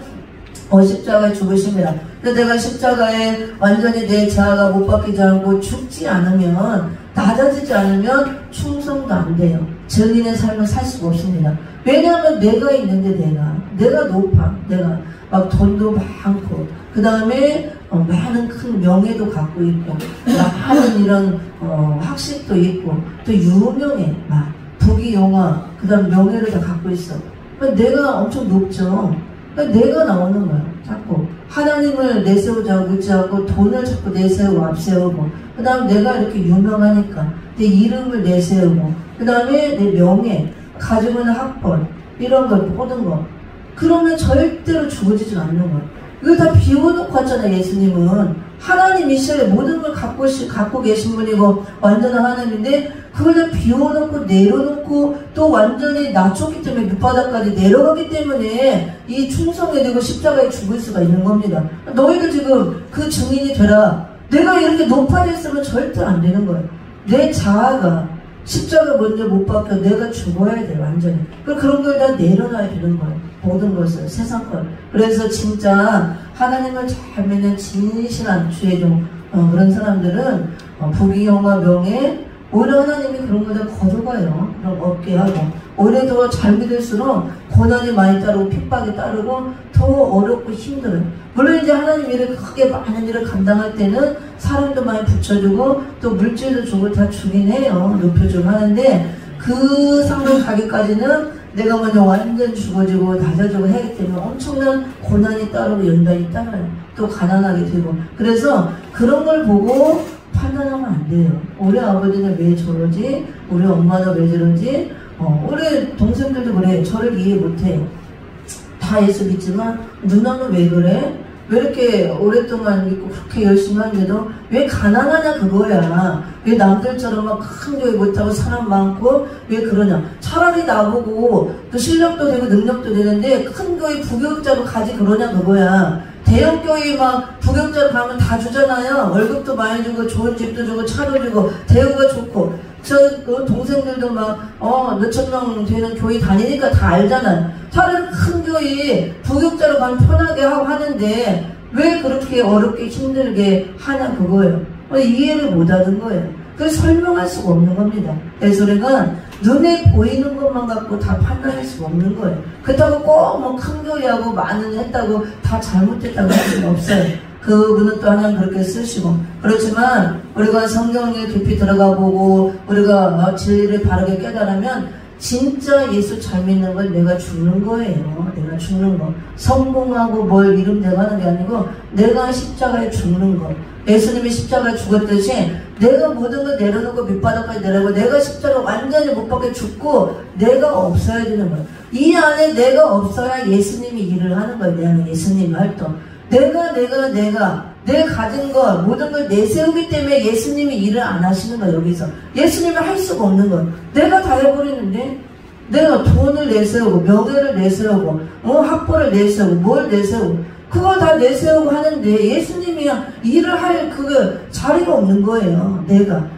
십자가에 죽으십니다. 근데 내가 십자가에 완전히 내 자아가 못 박히지 않고 죽지 않으면 낮아지지 않으면 충성도 안 돼요. 증인의 삶을 살 수가 없습니다. 왜냐하면 내가 있는데 내가 높아. 내가 막 돈도 많고 그 다음에 많은 큰 명예도 갖고 있고 많은 이런 학식도 있고 또 유명해. 막 부귀영화 그 다음 명예를 다 갖고 있어. 내가 엄청 높죠. 내가 나오는 거야. 자꾸 하나님을 내세우자고 그러고 돈을 자꾸 내세우고 앞세우고 그 다음 내가 이렇게 유명하니까 내 이름을 내세우고 그 다음에 내 명예 가지고 있는 학벌 이런 걸 모든 거 그러면 절대로 죽어지지 않는 거야. 이거 다 비워놓고 왔잖아. 예수님은 하나님이시여 모든 걸 갖고 계신 분이고 완전한 하나님인데 그걸 다 비워놓고 내려놓고 또 완전히 낮췄기 때문에 밑바닥까지 내려가기 때문에 이 충성이 되고 십자가에 죽을 수가 있는 겁니다. 너희도 지금 그 증인이 되라. 내가 이렇게 높아졌으면 절대 안 되는 거예요. 내 자아가 십자가 먼저 못 박혀 내가 죽어야 돼 완전히. 그런 걸 다 내려놔야 되는 거예요. 모든 것을 세상 걸. 그래서 진짜 하나님을 잘 믿는 진실한 주의 종 그런 사람들은 부귀영화 명예 오히려 하나님이 그런 걸 다 거둬가요. 그럼 없게 하고 오히려 더 잘 믿을수록 고난이 많이 따르고 핍박이 따르고 더 어렵고 힘들어요. 물론 이제 하나님 일을 크게 많은 일을 감당할 때는 사람도 많이 붙여주고 또 물질도 주고 다 주긴 해요. 높여주고 하는데 그 상황 가기까지는 내가 먼저 완전 죽어지고 낮아지고 하기 때문에 엄청난 고난이 따르고 연단이 따라요. 또 가난하게 되고 그래서 그런 걸 보고 판단하면 안 돼요. 우리 아버지는 왜 저러지? 우리 엄마는 왜 저러지? 우리 동생들도 그래. 저를 이해 못해. 다 예수 믿지만 누나는 왜 그래? 왜 이렇게 오랫동안 믿고 그렇게 열심히 하는데도 왜 가난하냐 그거야. 왜 남들처럼 막 큰 교회 못하고 사람 많고 왜 그러냐. 차라리 나보고 또 실력도 되고 능력도 되는데 큰 교회 부교육자로 가지 그러냐 그거야. 대형 교회 막 부교육자로 가면 다 주잖아요. 월급도 많이 주고 좋은 집도 주고 차도 주고 대우가 좋고 저 동생들도 막 몇천 명 되는 교회 다니니까 다 알잖아요. 차라리 큰 교회 부교육자로 가면 편하게 하고 하는데 왜 그렇게 어렵게 힘들게 하냐 그거예요. 이해를 못하는 거예요. 그래서 설명할 수가 없는 겁니다. 그래서 우리가 눈에 보이는 것만 갖고 다 판단할 수가 없는 거예요. 그렇다고 꼭 뭐 큰 교회하고 많은 했다고 다 잘못했다고 할 수는 없어요. 그분은 또 하나님 그렇게 쓰시고. 그렇지만 우리가 성경에 깊이 들어가 보고 우리가 진리를 바르게 깨달으면 진짜 예수 잘 믿는 건 내가 죽는 거예요. 내가 죽는 거. 성공하고 뭘 이름 내가 하는 게 아니고 내가 십자가에 죽는 거. 예수님이 십자가에 죽었듯이 내가 모든 걸 내려놓고 밑바닥까지 내려고 내가 십자가 완전히 못 박혀 죽고 내가 없어야 되는 거예요. 이 안에 내가 없어야 예수님이 일을 하는 거예요. 내 안에 예수님이 활동. 내가 내 가진 거 모든 걸 내세우기 때문에 예수님이 일을 안 하시는 거예요. 여기서 예수님이 할 수가 없는 거예요. 내가 다 해버리는데 내가 돈을 내세우고 명예를 내세우고 학벌을 내세우고 뭘 내세우고 그걸 다 내세우고 하는데 예수님이 일을 할 그 자리가 없는 거예요.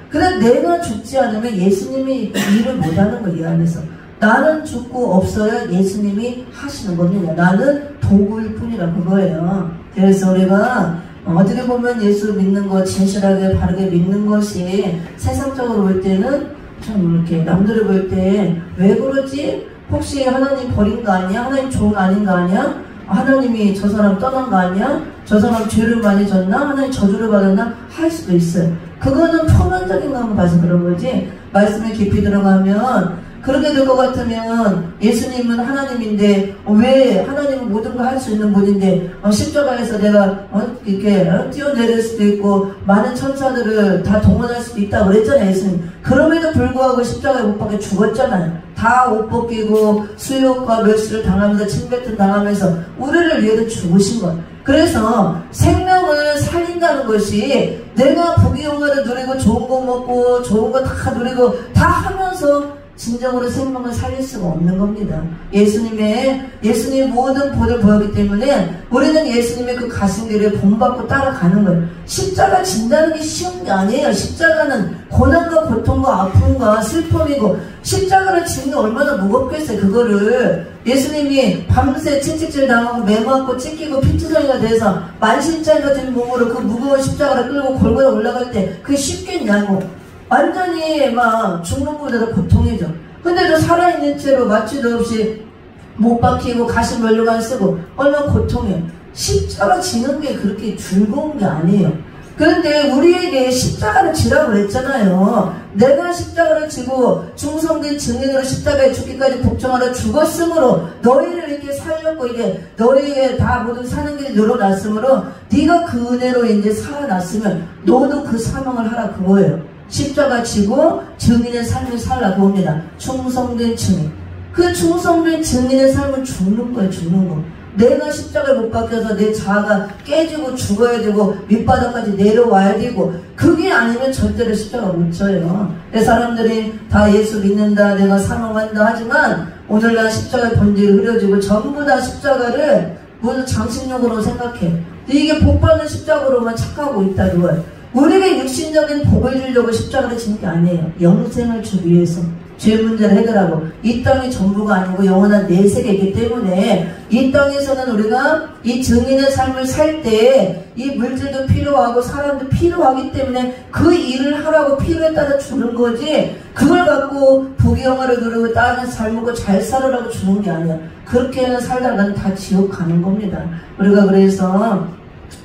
그래 내가 죽지 않으면 예수님이 일을 못하는 거예요. 이 안에서 나는 죽고 없어야 예수님이 하시는 겁니다. 나는 도구일 뿐이라 그거예요. 그래서 우리가 어떻게 보면 예수 믿는 거 진실하게 바르게 믿는 것이 세상적으로 볼 때는 좀 이렇게 남들이 볼 때 왜 그러지? 혹시 하나님 버린 거 아니야? 하나님 종 아닌 거 아니야? 하나님이 저 사람 떠난 거 아니야? 저 사람 죄를 많이 졌나? 하나님 저주를 받았나? 할 수도 있어요. 그거는 표면적인 것만 봐서 그런 거지 말씀에 깊이 들어가면 그렇게 될 것 같으면 예수님은 하나님인데 왜 하나님은 모든 걸 할 수 있는 분인데 십자가에서 내가 이렇게 뛰어내릴 수도 있고 많은 천사들을 다 동원할 수도 있다고 그랬잖아요. 예수님. 그럼에도 불구하고 십자가에 못 박혀 죽었잖아요. 다 옷 벗기고 수욕과 멸시를 당하면서 침뱉음 당하면서 우리를 위해서 죽으신 것. 그래서 생명을 살린다는 것이 내가 부귀영화를 누리고 좋은 거 먹고 좋은 거 다 누리고 다 하면서 진정으로 생명을 살릴 수가 없는 겁니다. 예수님의 모든 본을 보였기 때문에 우리는 예수님의 그 가신 길을 본받고 따라가는 거예요. 십자가 진다는 게 쉬운 게 아니에요. 십자가는 고난과 고통과 아픔과 슬픔이고 십자가를 지는 게 얼마나 무겁겠어요. 그거를 예수님이 밤새 채찍질 당하고 매맞고 찢기고 피투성이가 돼서 만신창이 같은 몸으로 그 무거운 십자가를 끌고 골고루 올라갈 때 그게 쉽겠냐고. 완전히 막 죽는 것보다 고통이죠. 근데도 살아있는 채로 마취도 없이 못 박히고 가시 면류관 쓰고 얼마나 고통이에요. 십자가 지는 게 그렇게 즐거운 게 아니에요. 그런데 우리에게 십자가를 지라고 그랬잖아요. 내가 십자가를 지고 충성된 증인으로 십자가에 죽기까지 복종하러 죽었으므로 너희를 이렇게 살렸고 이게 너희의 다 모든 사는 길이 늘어났으므로 네가 그 은혜로 이제 살아났으면 너도 그 사명을 하라 그거예요. 십자가 지고 증인의 삶을 살라 그겁니다. 충성된 증인. 그 충성된 증인의 삶은 죽는 거예요. 죽는 거. 내가 십자가에 못 박혀서 내 자아가 깨지고 죽어야 되고 밑바닥까지 내려와야 되고 그게 아니면 절대로 십자가 못 져요. 사람들이 다 예수 믿는다 내가 사명한다 하지만 오늘날 십자가의 본질이 흐려지고 전부 다 십자가를 모두 장식용으로 생각해. 이게 복받는 십자가로만 착각하고 있다 그거예요. 우리에게 육신적인 복을 주려고 십자가를 지는 게 아니에요. 영생을 주기 위해서 죄 문제를 해결하고 이 땅이 전부가 아니고 영원한 내 세계이기 때문에 이 땅에서는 우리가 이 증인의 삶을 살 때 이 물질도 필요하고 사람도 필요하기 때문에 그 일을 하라고 필요에 따라 주는 거지 그걸 갖고 부귀영화를 누리고 다른 잘 먹고 잘 살으라고 주는 게 아니야. 그렇게 살다가는 다 지옥 가는 겁니다. 우리가 그래서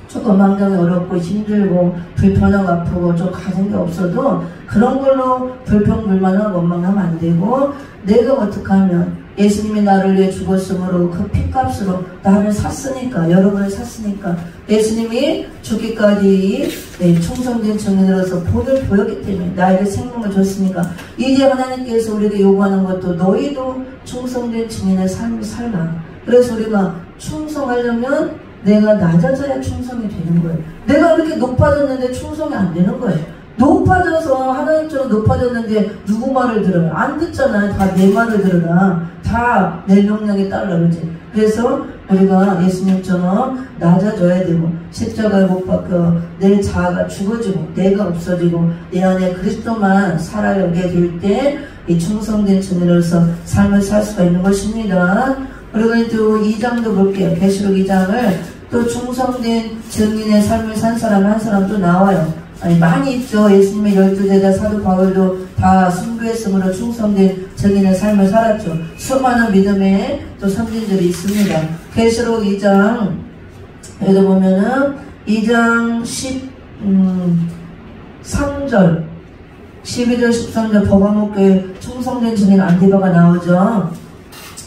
조금 환경이 어렵고 힘들고 불편하고 아프고 좀 가진 게 없어도 그런 걸로 불평불만하고 원망하면 안 되고 내가 어떻게 하면 예수님이 나를 위해 죽었으므로 그 핏값으로 나를 샀으니까 여러분을 샀으니까 예수님이 죽기까지 충성된 증인으로서 본을 보였기 때문에 나에게 생명을 줬으니까 이제 하나님께서 우리에게 요구하는 것도 너희도 충성된 증인의 삶을 살라. 그래서 우리가 충성하려면 내가 낮아져야 충성이 되는 거예요. 내가 이렇게 높아졌는데 충성이 안 되는 거예요. 높아져서 하나님처럼 높아졌는데 누구 말을 들어요? 안 듣잖아요. 다 내 말을 들으라. 다 내 명령에 따르라 그러지. 그래서 우리가 예수님처럼 낮아져야 되고 십자가에 못 박혀 내 자아가 죽어지고 내가 없어지고 내 안에 그리스도만 살아가게 될 때 이 충성된 증인으로서 삶을 살 수가 있는 것입니다. 그리고 또 2장도 볼게요. 계시록 2장을 또 충성된 증인의 삶을 산 사람 한 사람 또 나와요. 아니 많이 있죠. 예수님의 12제자 사도 바울도 다 순교했으므로 충성된 증인의 삶을 살았죠. 수많은 믿음의 또 선진들이 있습니다. 계시록 2장 여기 보면은 2장 13절 12절 13절 버가목교회 충성된 증인 안디바가 나오죠.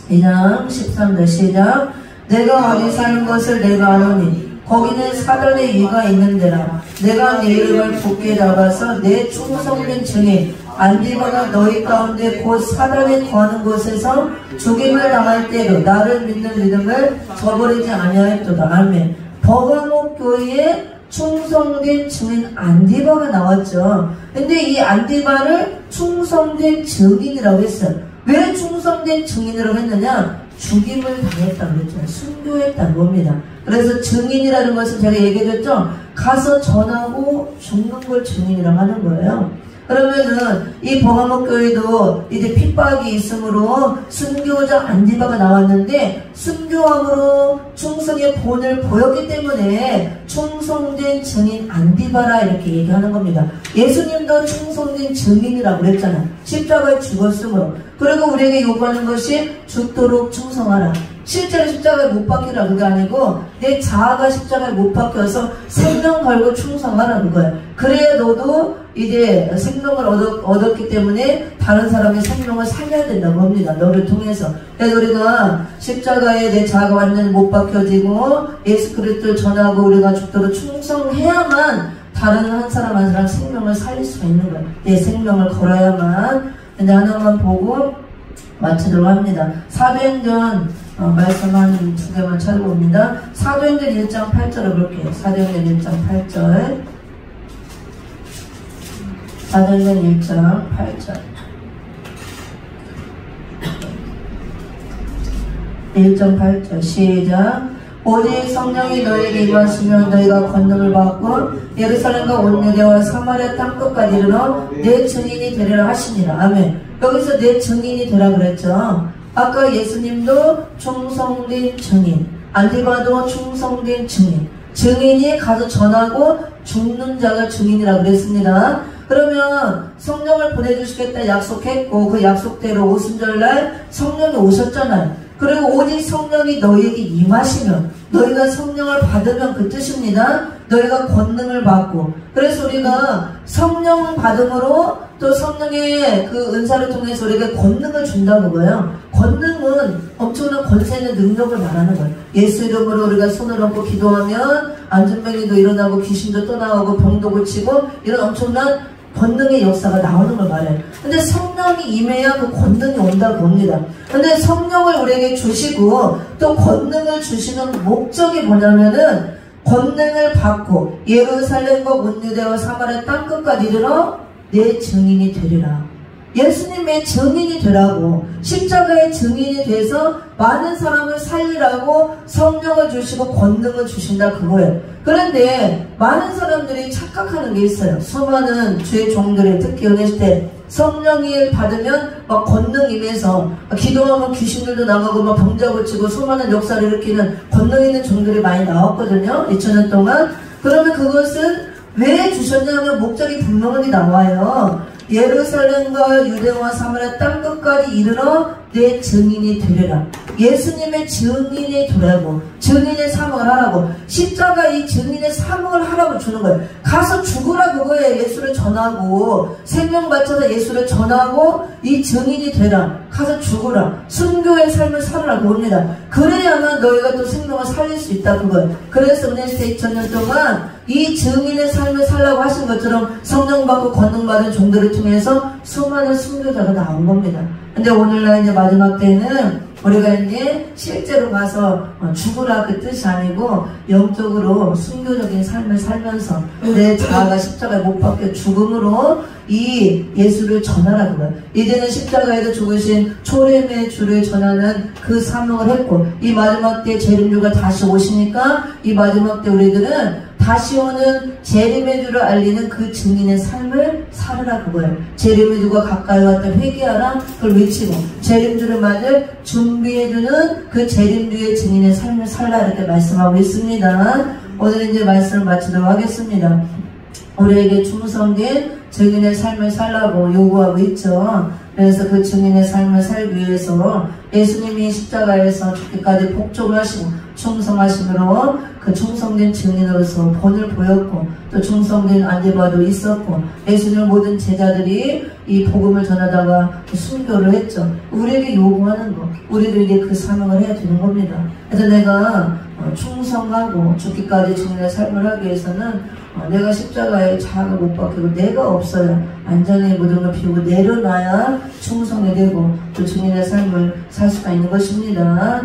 2장 13절 시작. 내가 어디 사는 것을 내가 아노니 거기는 사단의 위가 있는데라. 내가 네 이름을 굳게 잡아서 내 충성된 증인 안디바가 너희 가운데 곧 사단에 거하는 곳에서 죽임을 당할 때도 나를 믿는 믿음을 저버리지 아니하였도다. 아멘. 버가목 교회에 충성된 증인 안디바가 나왔죠. 근데 이 안디바를 충성된 증인이라고 했어요. 왜 충성된 증인이라고 했느냐? 죽임을 당했다고 그랬잖아요. 순교했다는 겁니다. 그래서 증인이라는 것은 제가 얘기해줬죠. 가서 전하고 죽는 걸 증인이라고 하는 거예요. 그러면은 이 버가목 교회도 이제 핍박이 있으므로 순교자 안디바가 나왔는데 순교함으로 충성의 본을 보였기 때문에 충성된 증인 안디바라 이렇게 얘기하는 겁니다. 예수님도 충성된 증인이라고 그랬잖아요. 십자가에 죽었으므로. 그리고 우리에게 요구하는 것이 죽도록 충성하라. 실제로 십자가에 못 박히라 그게 아니고 내 자아가 십자가에 못 박혀서 생명 걸고 충성하라 그거예요. 그래야 너도 이제 생명을 얻었기 때문에 다른 사람의 생명을 살려야 된다고 합니다. 너를 통해서. 그래서 우리가 십자가에 내 자아가 완전히 못 박혀지고 예수 그리스도를 전하고 우리가 죽도록 충성해야만 다른 한 사람 한 사람 생명을 살릴 수가 있는 거예요. 내 생명을 걸어야만. 근데 하나만 보고 마치도록 합니다. 사도행전 말씀 한 두 개만 찾아봅니다. 사도행전 1장 8절을 볼게요. 사도행전 1장 8절. 사도행전 1장 8절. 1장 8절 시작. 오직 성령이 너희에게 임하시면 너희가 권능을 받고 예루살렘과 온 유대와 사마리아 땅끝까지 이르러 내 증인이 되리라 하시니라. 아멘. 여기서 내 증인이 되라 그랬죠. 아까 예수님도 충성된 증인, 안디바도 충성된 증인, 증인이 가서 전하고 죽는 자가 증인이라고 그랬습니다. 그러면 성령을 보내주시겠다 약속했고 그 약속대로 오순절날 성령이 오셨잖아요. 그리고 오직 성령이 너희에게 임하시면 너희가 성령을 받으면 그 뜻입니다. 너희가 권능을 받고. 그래서 우리가 성령 받음으로 또 성령의 그 은사를 통해서 우리에게 권능을 준다는 거예요. 권능은 엄청난 권세 있는 능력을 말하는 거예요. 예수 이름으로 우리가 손을 얹고 기도하면 안전병이도 일어나고 귀신도 떠나오고 병도 고치고 이런 엄청난 권능의 역사가 나오는 걸 말해요. 근데 성령이 임해야 그 권능이 온다고 봅니다. 근데 성령을 우리에게 주시고 또 권능을 주시는 목적이 뭐냐면은 권능을 받고 예루살렘과 온 유대와 사마리아 땅끝까지 이르러 내 증인이 되리라. 예수님의 증인이 되라고, 십자가의 증인이 돼서 많은 사람을 살리라고 성령을 주시고 권능을 주신다 그거예요. 그런데 많은 사람들이 착각하는 게 있어요. 수많은 주의 종들이 특히 은혜 때 성령을 받으면 막 권능 임해서 기도하면 귀신들도 나가고 막 병자 고치고 수많은 역사를 일으키는 권능 있는 종들이 많이 나왔거든요. 2000년 동안. 그러면 그것은 왜 주셨냐면 목적이 분명하게 나와요. 예루살렘과 유대와 사마리아 땅끝까지 이르러 내 증인이 되리라. 예수님의 증인이 되라고, 증인의 사명을 하라고, 십자가 이 증인의 사명을 하라고 주는 거예요. 가서 죽으라 그거예요. 예수를 전하고 생명 바쳐서 예수를 전하고 이 증인이 되라. 가서 죽으라. 순교의 삶을 살으라고 합니다. 그래야만 너희가 또 생명을 살릴 수 있다 그거예요. 그래서 은혜시대 2000년 동안 이 증인의 삶을 살라고 하신 것처럼 성령 받고 권능 받은 종들을 통해서 수많은 순교자가 나온 겁니다. 근데 오늘날 이제 마지막 때는 우리가 이제 실제로 가서 죽으라 그 뜻이 아니고 영적으로 순교적인 삶을 살면서 내 자아가 십자가에 못 박혀 죽음으로 이 예수를 전하라 그거예요. 이제는 십자가에서 죽으신 초림의 주를 전하는 그 사명을 했고, 이 마지막 때 재림주가 다시 오시니까 이 마지막 때 우리들은 다시 오는 재림의 주를 알리는 그 증인의 삶을 살으라 그거예요. 재림의 주가 가까이 왔다 회개하라 그걸 외치고, 재림주를 맞을 준비해주는 그 재림주의 증인의 삶을 살라 이렇게 말씀하고 있습니다. 오늘 이제 말씀을 마치도록 하겠습니다. 우리에게 충성된 증인의 삶을 살라고 요구하고 있죠. 그래서 그 증인의 삶을 살기 위해서 예수님이 십자가에서 죽기까지 복종하시고 충성하심으로 그 충성된 증인으로서 본을 보였고 또 충성된 안디바도 있었고 예수님 모든 제자들이 이 복음을 전하다가 순교를 했죠. 우리에게 요구하는 거, 우리들에게 그 사명을 해야 되는 겁니다. 그래서 내가 충성하고 죽기까지 증인의 삶을 하기 위해서는 내가 십자가에 자아가 못 박히고 내가 없어야 안전히 모든 걸 비우고 내려놔야 충성이 되고 또 증인의 삶을 살 수가 있는 것입니다.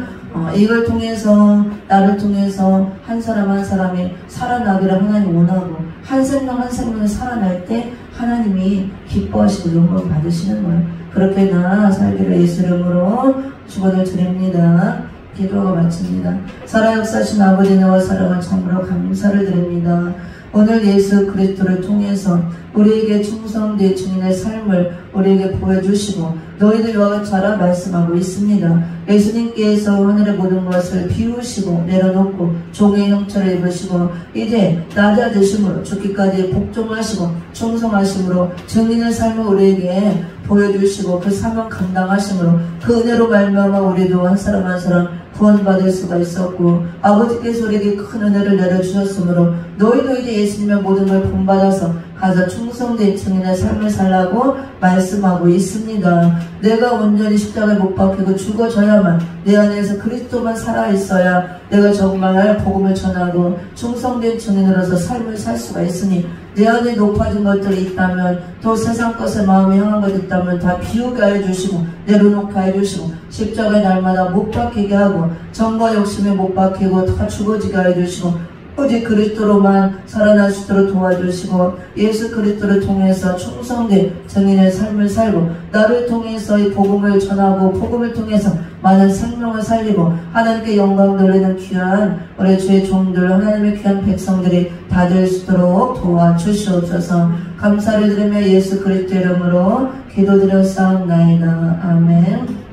이걸 통해서 나를 통해서 한 사람 한 사람이 살아나기를 하나님 원하고 한 생명 한 생명이 살아날 때 하나님이 기뻐하시고 영광을 받으시는 거예요. 그렇게 나 살기를 예수 이름으로 축원을 드립니다. 기도가 마칩니다. 살아 역사하신 아버지 나와 사랑을 참으로 감사를 드립니다. 오늘 예수 그리스도를 통해서 우리에게 충성된 증인의 삶을 우리에게 보여주시고 너희들 이와 같이 하라 말씀하고 있습니다. 예수님께서 하늘의 모든 것을 비우시고 내려놓고 종의 형체를 입으시고 이제 낮아지심으로 죽기까지 복종하시고 충성하심으로 증인의 삶을 우리에게 보여주시고 그 사명 감당하심으로 그 은혜로 말미암아 우리도 한 사람 한 사람 구원받을 수가 있었고 아버지께서 우리에게 큰 은혜를 내려주셨으므로 너희도 이제 예수님의 모든 걸 본받아서 가서 충성된 증인의 삶을 살라고 말씀하고 있습니다. 내가 온전히 십자가에 못 박히고 죽어져야만 내 안에서 그리스도만 살아있어야 내가 정말 복음을 전하고 충성된 증인으로서 삶을 살 수가 있으니 내 안에 높아진 것들이 있다면 또 세상 것에 마음이 향한 것이 있다면 다 비우게 해주시고 내려놓게 해주시고 십자가에 날마다 못 박히게 하고 정과 욕심에 못 박히고 다 죽어지게 해주시고 오직 그리스도로만 살아날 수 있도록 도와주시고 예수 그리스도를 통해서 충성된 증인의 삶을 살고 나를 통해서 이 복음을 전하고 복음을 통해서 많은 생명을 살리고 하나님께 영광 돌리는 귀한 우리 주의 종들 하나님의 귀한 백성들이 다 될 수 있도록 도와주시옵소서. 감사를 드리며 예수 그리스도 이름으로 기도드렸사옵나이다. 아멘.